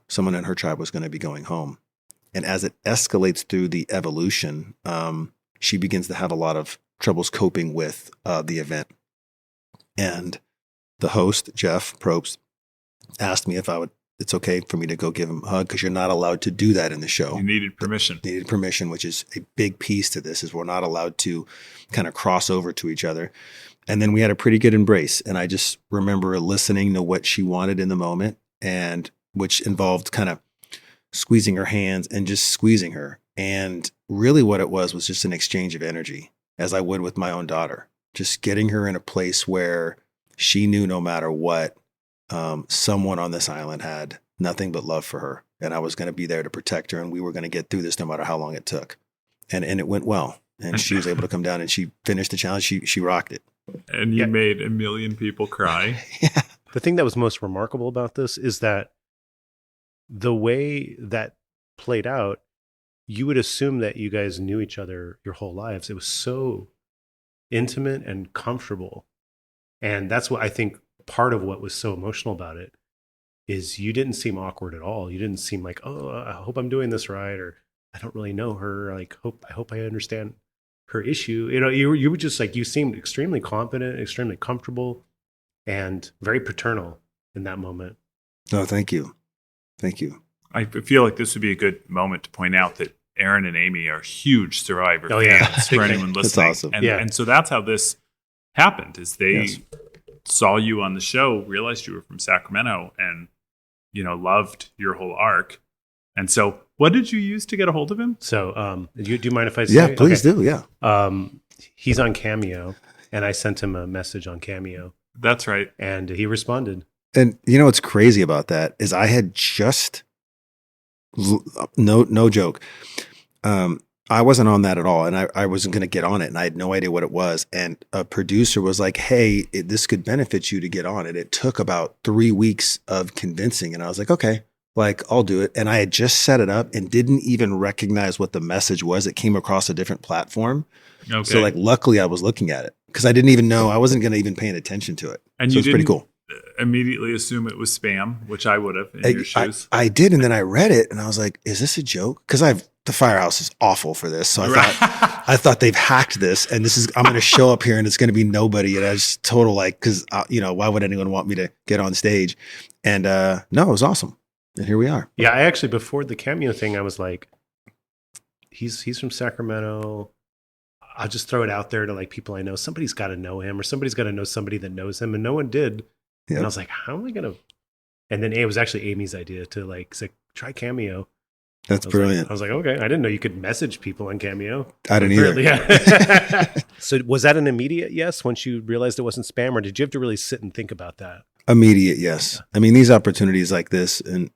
someone in her tribe was going to be going home. And as it escalates through the evolution, she begins to have a lot of troubles coping with the event. And the host, Jeff Probst, asked me if it's okay for me to go give him a hug, because you're not allowed to do that in the show. You needed permission. Needed permission, which is a big piece to this, is we're not allowed to kind of cross over to each other. And then we had a pretty good embrace. And I just remember listening to what she wanted in the moment, and which involved kind of squeezing her hands and just squeezing her. And really what it was just an exchange of energy, as I would with my own daughter, just getting her in a place where she knew no matter what, someone on this island had nothing but love for her. And I was going to be there to protect her. And we were going to get through this no matter how long it took. And it went well. And she was able to come down and she finished the challenge. She rocked it. And you made 1 million people cry. Yeah. The thing that was most remarkable about this is that the way that played out, you would assume that you guys knew each other your whole lives. It was so intimate and comfortable. And that's what I think part of what was so emotional about it is you didn't seem awkward at all. You didn't seem like, oh, I hope I'm doing this right, or I don't really know her. Like, I hope I understand her issue. You know, you were just like, you seemed extremely confident, extremely comfortable, and very paternal in that moment. No, thank you. Thank you. I feel like this would be a good moment to point out that Aaron and Amy are huge Survivor fans for anyone listening. That's awesome. And so that's how this happened, is they saw you on the show, realized you were from Sacramento, and, you know, loved your whole arc. And so what did you use to get a hold of him? So do you mind if I say? Yeah, please do. Yeah. He's on Cameo. And I sent him a message on Cameo. That's right. And he responded. And you know what's crazy about that is I had just no joke. I wasn't on that at all, and I wasn't going to get on it, and I had no idea what it was. And a producer was like, "Hey, this could benefit you to get on it." It took about 3 weeks of convincing, and I was like, "Okay, like I'll do it." And I had just set it up and didn't even recognize what the message was. It came across a different platform, Okay. so like luckily I was looking at it because I didn't even know I wasn't going to even paying attention to it. And so you it's pretty cool. Immediately assume it was spam, which I would have in your shoes. I did, and then I read it, and I was like, "Is this a joke?" Because the firehouse is awful for this, so I thought they've hacked this, and I'm going to show up here, and it's going to be nobody, and I was total like, because why would anyone want me to get on stage? And no, it was awesome, and here we are. Yeah, I actually before the Cameo thing, I was like, he's from Sacramento. I'll just throw it out there to like people I know. Somebody's got to know him, or somebody's got to know somebody that knows him, and no one did. Yep. And I was like, how am I going to? And then it was actually Amy's idea to like say, try Cameo. That's brilliant. I was like, okay, I didn't know you could message people on Cameo. I didn't either. Yeah. So was that an immediate yes once you realized it wasn't spam, or did you have to really sit and think about that? Immediate yes. I mean, these opportunities like this, and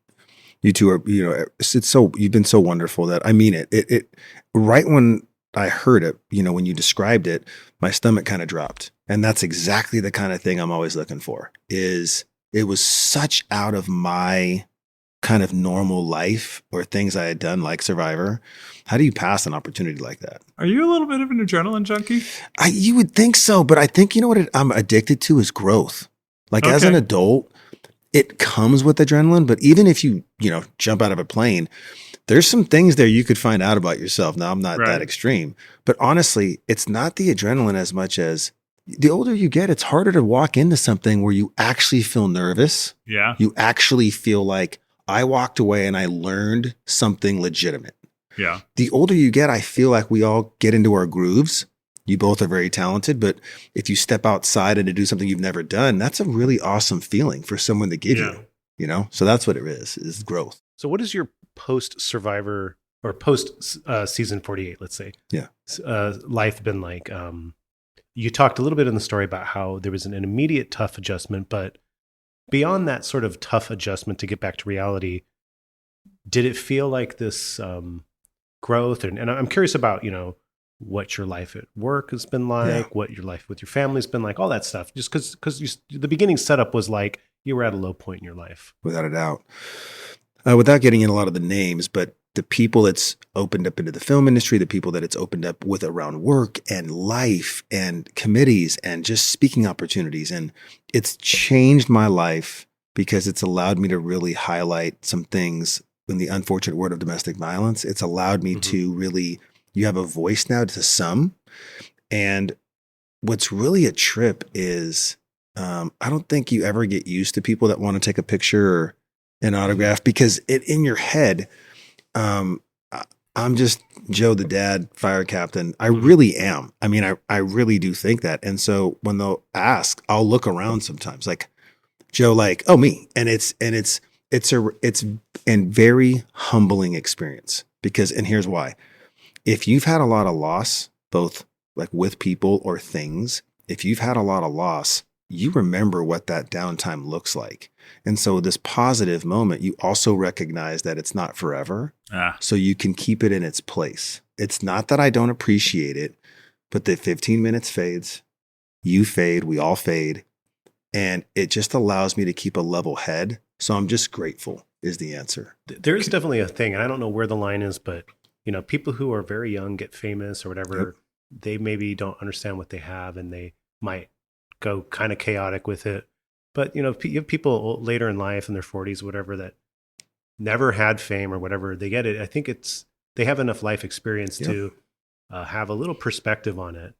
you two are, you've been so wonderful that I mean it. It right when I heard it, when you described it, my stomach kind of dropped. And that's exactly the kind of thing I'm always looking for. It was such out of my kind of normal life or things I had done like Survivor. How do you pass an opportunity like that? Are you a little bit of an adrenaline junkie? You would think so, but I think what I'm addicted to is growth. Like as an adult, it comes with adrenaline, but even if you jump out of a plane, there's some things there you could find out about yourself. Now, I'm not that extreme, but honestly, it's not the adrenaline as much as the older you get, it's harder to walk into something where you actually feel nervous. Yeah. You actually feel like I walked away and I learned something legitimate. Yeah. The older you get, I feel like we all get into our grooves. You both are very talented, but if you step outside and to do something you've never done, that's a really awesome feeling for someone to give you, So that's what it is growth. So what is your post-Survivor or post-season 48, let's say, life been like? You talked a little bit in the story about how there was an immediate tough adjustment, but beyond that sort of tough adjustment to get back to reality, did it feel like this growth? And I'm curious about, what your life at work has been like, what your life with your family's been like, all that stuff. Just because the beginning setup was like you were at a low point in your life. Without a doubt. Without getting in a lot of the names, but the people it's opened up into the film industry, the people that it's opened up with around work and life and committees and just speaking opportunities. And it's changed my life because it's allowed me to really highlight some things in the unfortunate word of domestic violence. It's allowed me to really, you have a voice now to some. And what's really a trip is I don't think you ever get used to people that want to take a picture or an autograph because in your head, I'm just Joe, the dad, fire captain. I really am. I mean, I really do think that. And so when they'll ask, I'll look around sometimes like Joe, like, oh, me. And it's a very humbling experience because, and here's why. If you've had a lot of loss, both like with people or things, if you've had a lot of loss, you remember what that downtime looks like. And so this positive moment, you also recognize that it's not forever. So you can keep it in its place. It's not that I don't appreciate it, but the 15 minutes fades, you fade, we all fade. And it just allows me to keep a level head. So I'm just grateful is the answer. There is definitely a thing, and I don't know where the line is, but people who are very young get famous or whatever, they maybe don't understand what they have and they might go kind of chaotic with it. But, you have people later in life in their 40s, whatever, that never had fame or whatever, they get it. I think they have enough life experience to have a little perspective on it.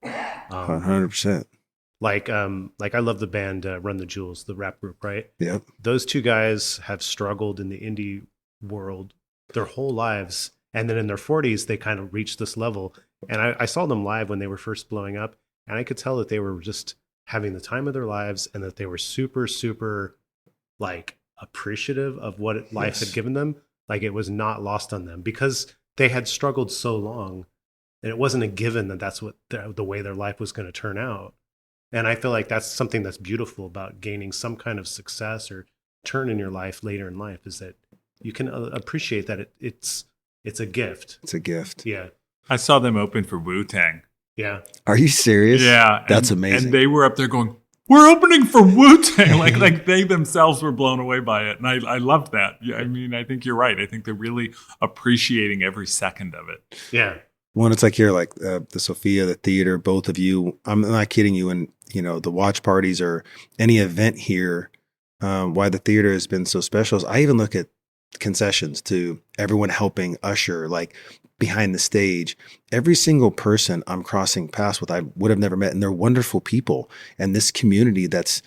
100%. Like I love the band Run the Jewels, the rap group, right? Yep. Those two guys have struggled in the indie world their whole lives. And then in their 40s, they kind of reached this level. And I saw them live when they were first blowing up. And I could tell that they were just having the time of their lives and that they were super, super like appreciative of what life had given them. Like it was not lost on them because they had struggled so long and it wasn't a given that that's what the way their life was going to turn out. And I feel like that's something that's beautiful about gaining some kind of success or turn in your life later in life, is that you can appreciate that it's a gift. It's a gift. Yeah. I saw them open for Wu-Tang. Yeah. Are you serious? Yeah. That's amazing. And they were up there going, we're opening for Wu-Tang. like they themselves were blown away by it. And I loved that. Yeah, I mean, I think you're right. I think they're really appreciating every second of it. Yeah. One, it's like here, like the Sophia, the theater, both of you, I'm not kidding you. And, the watch parties or any event here, why the theater has been so special is I even look at concessions to everyone helping usher, like behind the stage. Every single person I'm crossing paths with, I would have never met. And they're wonderful people. And this community that's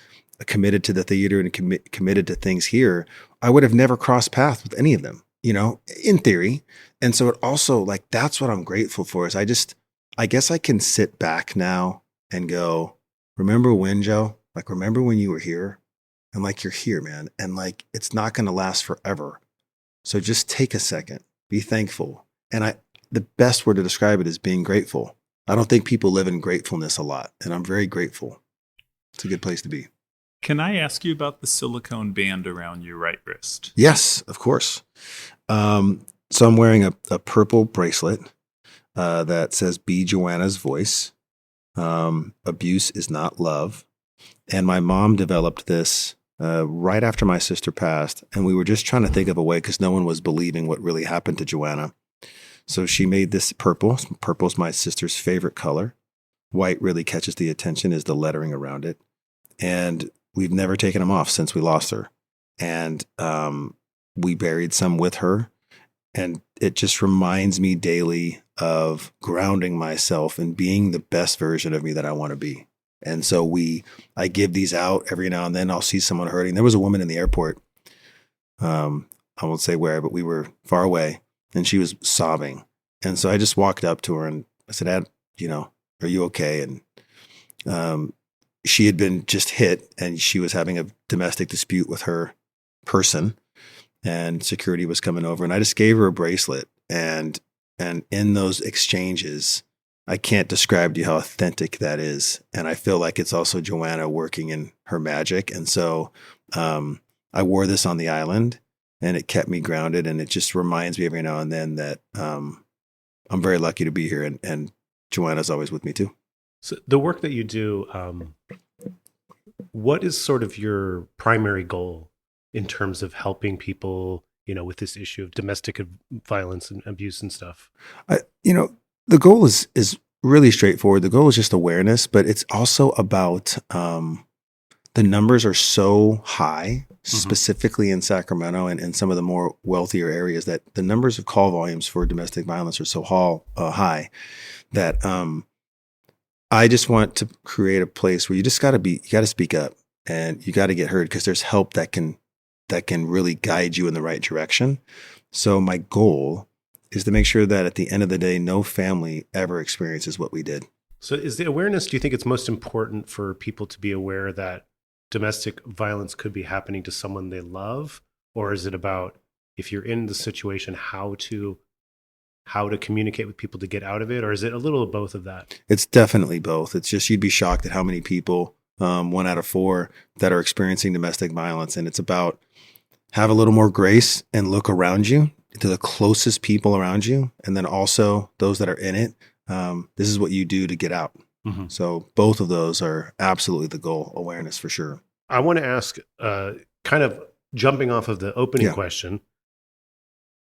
committed to the theater and committed to things here, I would have never crossed paths with any of them, in theory. And so it also, like, that's what I'm grateful for is I guess I can sit back now and go, remember when, Joe? Like, remember when you were here? And like, you're here, man. And like, it's not going to last forever. So just take a second, be thankful. And the best word to describe it is being grateful. I don't think people live in gratefulness a lot, and I'm very grateful. It's a good place to be. Can I ask you about the silicone band around your right wrist? Yes, of course. So I'm wearing a purple bracelet that says "Be Joanna's Voice." Abuse is not love. And my mom developed this right after my sister passed, and we were just trying to think of a way because no one was believing what really happened to Joanna. So she made this purple. Purple's my sister's favorite color. White really catches the attention, is the lettering around it. And we've never taken them off since we lost her. And we buried some with her. And it just reminds me daily of grounding myself and being the best version of me that I want to be. And so I give these out every now and then. I'll see someone hurting. There was a woman in the airport. I won't say where, but we were far away. And she was sobbing. And so I just walked up to her and I said, are you okay? And she had been just hit and she was having a domestic dispute with her person and security was coming over. And I just gave her a bracelet. And in those exchanges, I can't describe to you how authentic that is. And I feel like it's also Joanna working in her magic. And so I wore this on the island. And it kept me grounded, and it just reminds me every now and then that I'm very lucky to be here, and Joanna's always with me too. So the work that you do, what is sort of your primary goal in terms of helping people, with this issue of domestic violence and abuse and stuff? The goal is really straightforward. The goal is just awareness, but it's also about the numbers are so high, specifically in Sacramento and in some of the more wealthier areas, that the numbers of call volumes for domestic violence are so high that I just want to create a place where you got to speak up and you got to get heard, because there's help that can really guide you in the right direction. So my goal is to make sure that at the end of the day, no family ever experiences what we did. So is the awareness, do you think it's most important for people to be aware that domestic violence could be happening to someone they love? Or is it about, if you're in the situation, how to communicate with people to get out of it? Or is it a little of both of that? It's definitely both. It's just, you'd be shocked at how many people, 1 out of 4, that are experiencing domestic violence. And it's about have a little more grace and look around you to the closest people around you. And then also those that are in it. This is what you do to get out. Mm-hmm. So both of those are absolutely the goal, awareness for sure. I want to ask, kind of jumping off of the opening question,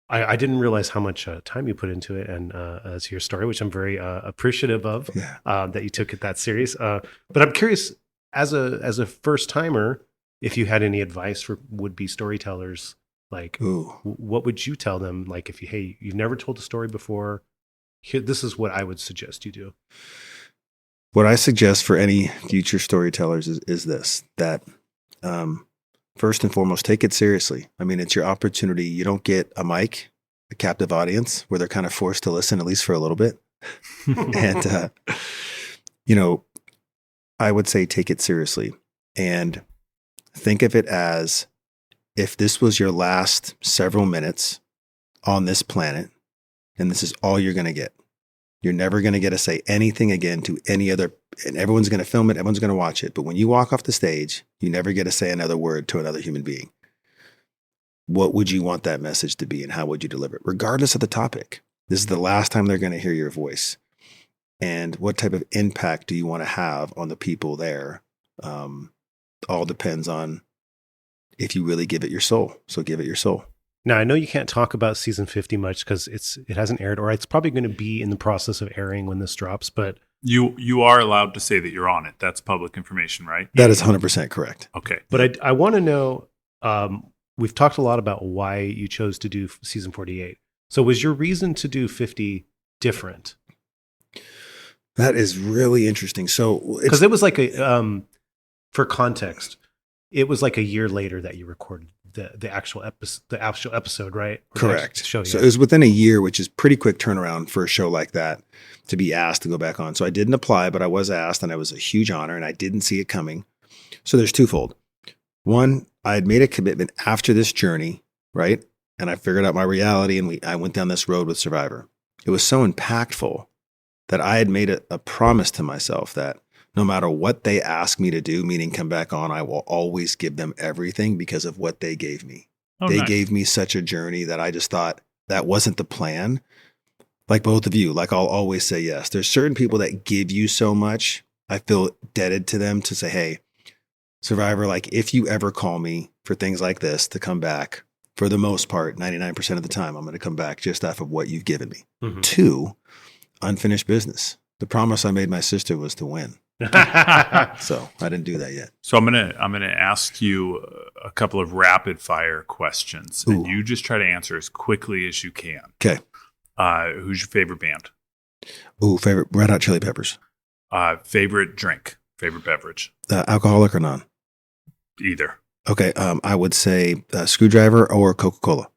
I didn't realize how much time you put into it and as your story, which I'm very appreciative of, that you took it that serious. But I'm curious, as a first timer, if you had any advice for would-be storytellers, like what would you tell them? Like if you've never told a story before, this is what I would suggest you do. What I suggest for any future storytellers is this, that first and foremost, take it seriously. I mean, it's your opportunity. You don't get a mic, a captive audience where they're kind of forced to listen, at least for a little bit. And, I would say take it seriously and think of it as if this was your last several minutes on this planet and this is all you're going to get. You're never going to get to say anything again to any other and everyone's going to film it, everyone's going to watch it. But when you walk off the stage, you never get to say another word to another human being. What would you want that message to be, and how would you deliver it? Regardless of the topic, this is the last time they're going to hear your voice. And what type of impact do you want to have on the people there? All depends on if you really give it your soul. So give it your soul. Now, I know you can't talk about season 50 much because it hasn't aired, or it's probably going to be in the process of airing when this drops, but You are allowed to say that you're on it. That's public information, right? That is 100% correct. Okay. But I want to know, we've talked a lot about why you chose to do season 48. So was your reason to do 50 different? That is really interesting. So because it was like for context, it was like a year later that you recorded the actual episode, right? Or correct. Show, so it was within a year, which is pretty quick turnaround for a show like that to be asked to go back on. So I didn't apply, but I was asked, and it was a huge honor, and I didn't see it coming. So there's twofold. One, I had made a commitment after this journey, right? And I figured out my reality, and I went down this road with Survivor. It was so impactful that I had made a promise to myself that no matter what they ask me to do, meaning come back on, I will always give them everything because of what they gave me. They gave me such a journey that I just thought that wasn't the plan. Like both of you, like I'll always say yes. There's certain people that give you so much. I feel indebted to them to say, hey, Survivor, like if you ever call me for things like this to come back, for the most part, 99% of the time, I'm going to come back just off of what you've given me. Mm-hmm. 2, unfinished business. The promise I made my sister was to win. So I didn't do that yet. So I'm gonna ask you a couple of rapid fire questions, and you just try to answer as quickly as you can. Okay. Who's your favorite band? Favorite Red Hot Chili Peppers. Favorite drink, favorite beverage. Alcoholic or non? Either. Okay. I would say Screwdriver or Coca-Cola.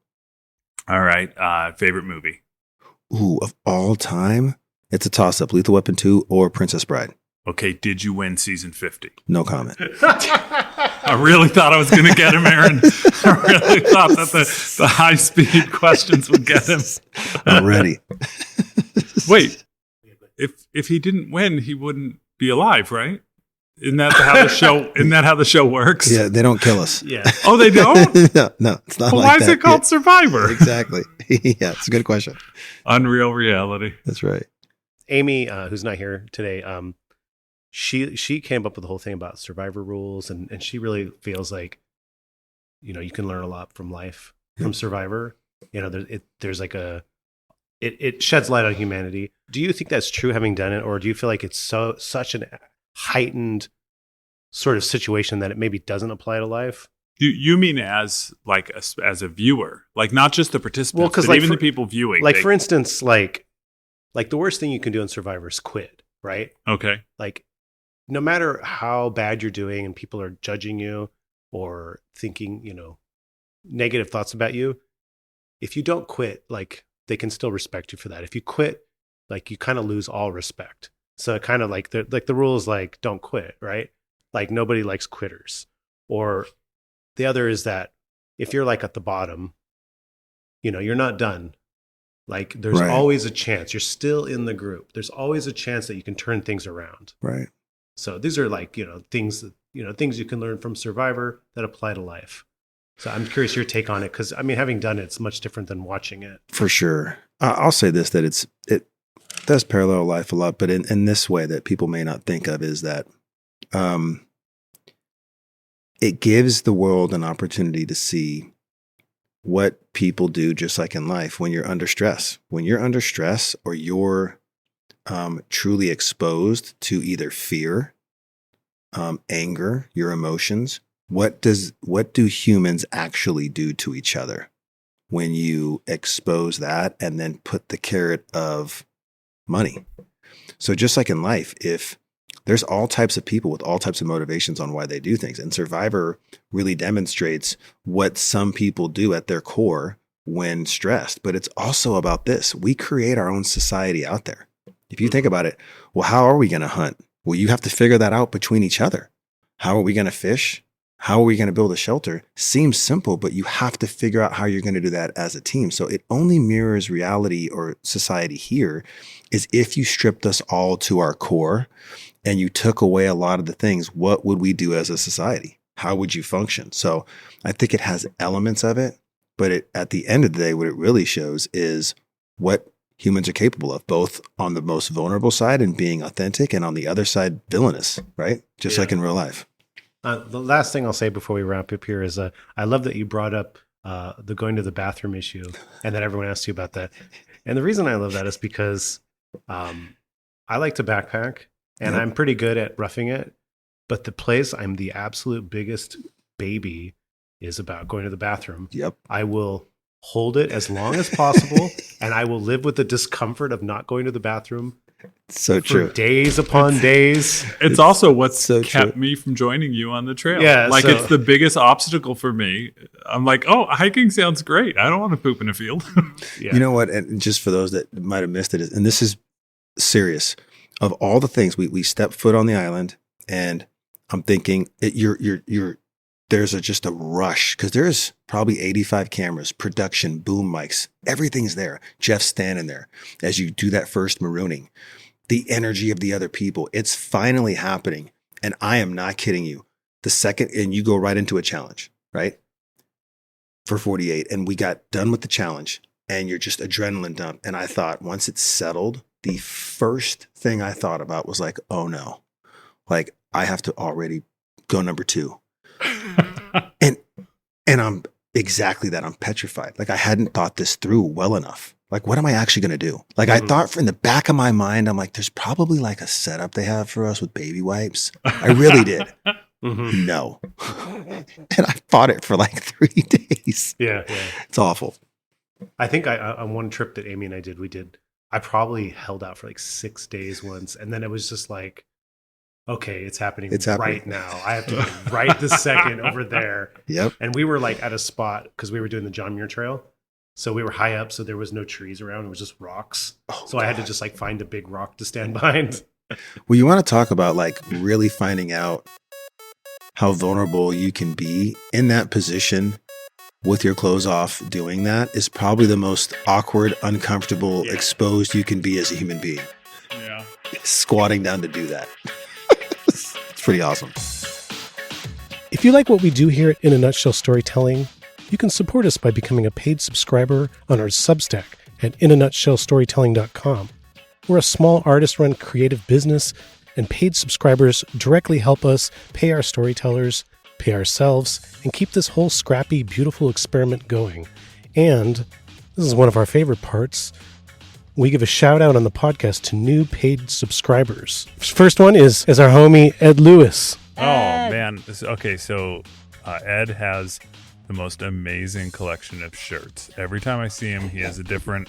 All right. Favorite movie. Of all time, it's a toss-up. Lethal Weapon 2 or Princess Bride. Okay, did you win season 50? No comment. I really thought I was going to get him, Aaron. I really thought that the high-speed questions would get him. I'm ready. Wait, if he didn't win, he wouldn't be alive, right? Isn't that how the show works? Yeah, they don't kill us. Yeah. Oh, they don't? No, it's not. Well, like why is that. it called Survivor? Exactly. Yeah, it's a good question. Unreal reality. That's right. Amy, who's not here today, she came up with the whole thing about Survivor rules, and she really feels like, you can learn a lot from life from Survivor. There's like it sheds light on humanity. Do you think that's true, having done it, or do you feel like it's such an heightened sort of situation that it maybe doesn't apply to life? You mean as a viewer, like not just the participants, but even the people viewing. Like for instance, like the worst thing you can do in Survivor is quit, right? Okay. Like no matter how bad you're doing and people are judging you or thinking, negative thoughts about you, if you don't quit, like they can still respect you for that. If you quit, like you kind of lose all respect. So kind of like the rule is like, don't quit, right? Like nobody likes quitters. Or the other is that if you're like at the bottom, you're not done. Like there's always a chance. You're still in the group. There's always a chance that you can turn things around. Right. So these are like, things that, things you can learn from Survivor that apply to life. So I'm curious your take on it, because having done it, it's much different than watching it. For sure. I'll say this, that it does parallel life a lot, but in this way that people may not think of is that it gives the world an opportunity to see what people do, just like in life, when you're under stress. When you're under stress, or you're truly exposed to either fear, anger, your emotions, what do humans actually do to each other when you expose that and then put the carrot of money? So just like in life, if there's all types of people with all types of motivations on why they do things, and Survivor really demonstrates what some people do at their core when stressed. But it's also about this. We create our own society out there. If you think about it, well, how are we going to hunt? Well, you have to figure that out between each other. How are we going to fish? How are we going to build a shelter? Seems simple, but you have to figure out how you're going to do that as a team. So it only mirrors reality or society here is if you stripped us all to our core and you took away a lot of the things, what would we do as a society? How would you function? So I think it has elements of it, but at the end of the day, what it really shows is what humans are capable of, both on the most vulnerable side and being authentic, and on the other side, villainous, right? Just like in real life. The last thing I'll say before we wrap up here is I love that you brought up the going to the bathroom issue, and that everyone asked you about that. And the reason I love that is because I like to backpack, and I'm pretty good at roughing it. But the place I'm the absolute biggest baby is about going to the bathroom. Yep. I will hold it as long as possible, and I will live with the discomfort of not going to the bathroom. So for true. Days upon days. It's also what's so kept true. me from joining you on the trail. Yeah, like so- it's the biggest obstacle for me. I'm like, oh, hiking sounds great. I don't want to poop in a field. Yeah. You know what? And just for those that might have missed it, and this is serious, of all the things we step foot on the island, and I'm thinking there's just a rush, because there's probably 85 cameras, production, boom mics, everything's there. Jeff's standing there as you do that first marooning. The energy of the other people, it's finally happening. And I am not kidding you. The second, and you go right into a challenge, right? For 48. And we got done with the challenge, and you're just adrenaline dump. And I thought, once it's settled, the first thing I thought about was like, oh no, like I have to already go number 2. And I'm exactly that. I'm petrified. Like I hadn't thought this through well enough. Like, what am I actually going to do? Like I thought in the back of my mind, I'm like, there's probably like a setup they have for us with baby wipes. I really did. No. And I fought it for like 3 days. Yeah. It's awful. I think on one trip that Amy and I probably held out for like 6 days once. And then it was just like, okay, it's happening right now. I have to go right this second over there. Yep. And we were like at a spot because we were doing the John Muir Trail. So we were high up, so there was no trees around. It was just rocks. So I had to just like find a big rock to stand behind. Well, you want to talk about like really finding out how vulnerable you can be in that position with your clothes off. Doing that is probably the most awkward, uncomfortable, exposed you can be as a human being. Yeah. Squatting down to do that. It's pretty awesome. If you like what we do here at In a Nutshell Storytelling, you can support us by becoming a paid subscriber on our Substack at inanutshellstorytelling.com. We're a small artist-run creative business, and paid subscribers directly help us pay our storytellers, pay ourselves, and keep this whole scrappy, beautiful experiment going. And this is one of our favorite parts. We give a shout out on the podcast to new paid subscribers. First one is our homie Ed Lewis. Oh, man. Okay, so Ed has the most amazing collection of shirts. Every time I see him, he has a different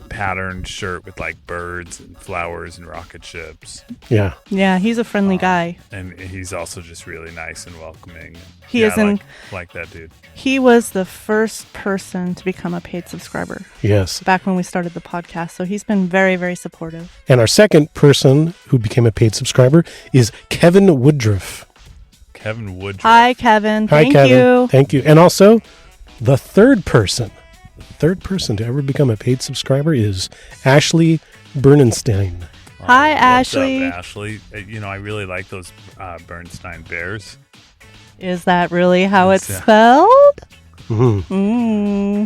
patterned shirt with like birds and flowers and rocket ships. Yeah. Yeah, he's a friendly guy. And he's also just really nice and welcoming. He isn't like that dude. He was the first person to become a paid subscriber Yes. back when we started the podcast. So he's been very, very supportive. And our second person who became a paid subscriber is Kevin Woodruff. Kevin Woodruff. Hi, Kevin. Hi, Thank Kevin. you. Thank you. And also, the third person to ever become a paid subscriber is Ashley Bernstein. Hi, What's Ashley. up, Ashley? I really like those Bernstein bears. Is that really how it's Yeah. spelled? Mm-hmm.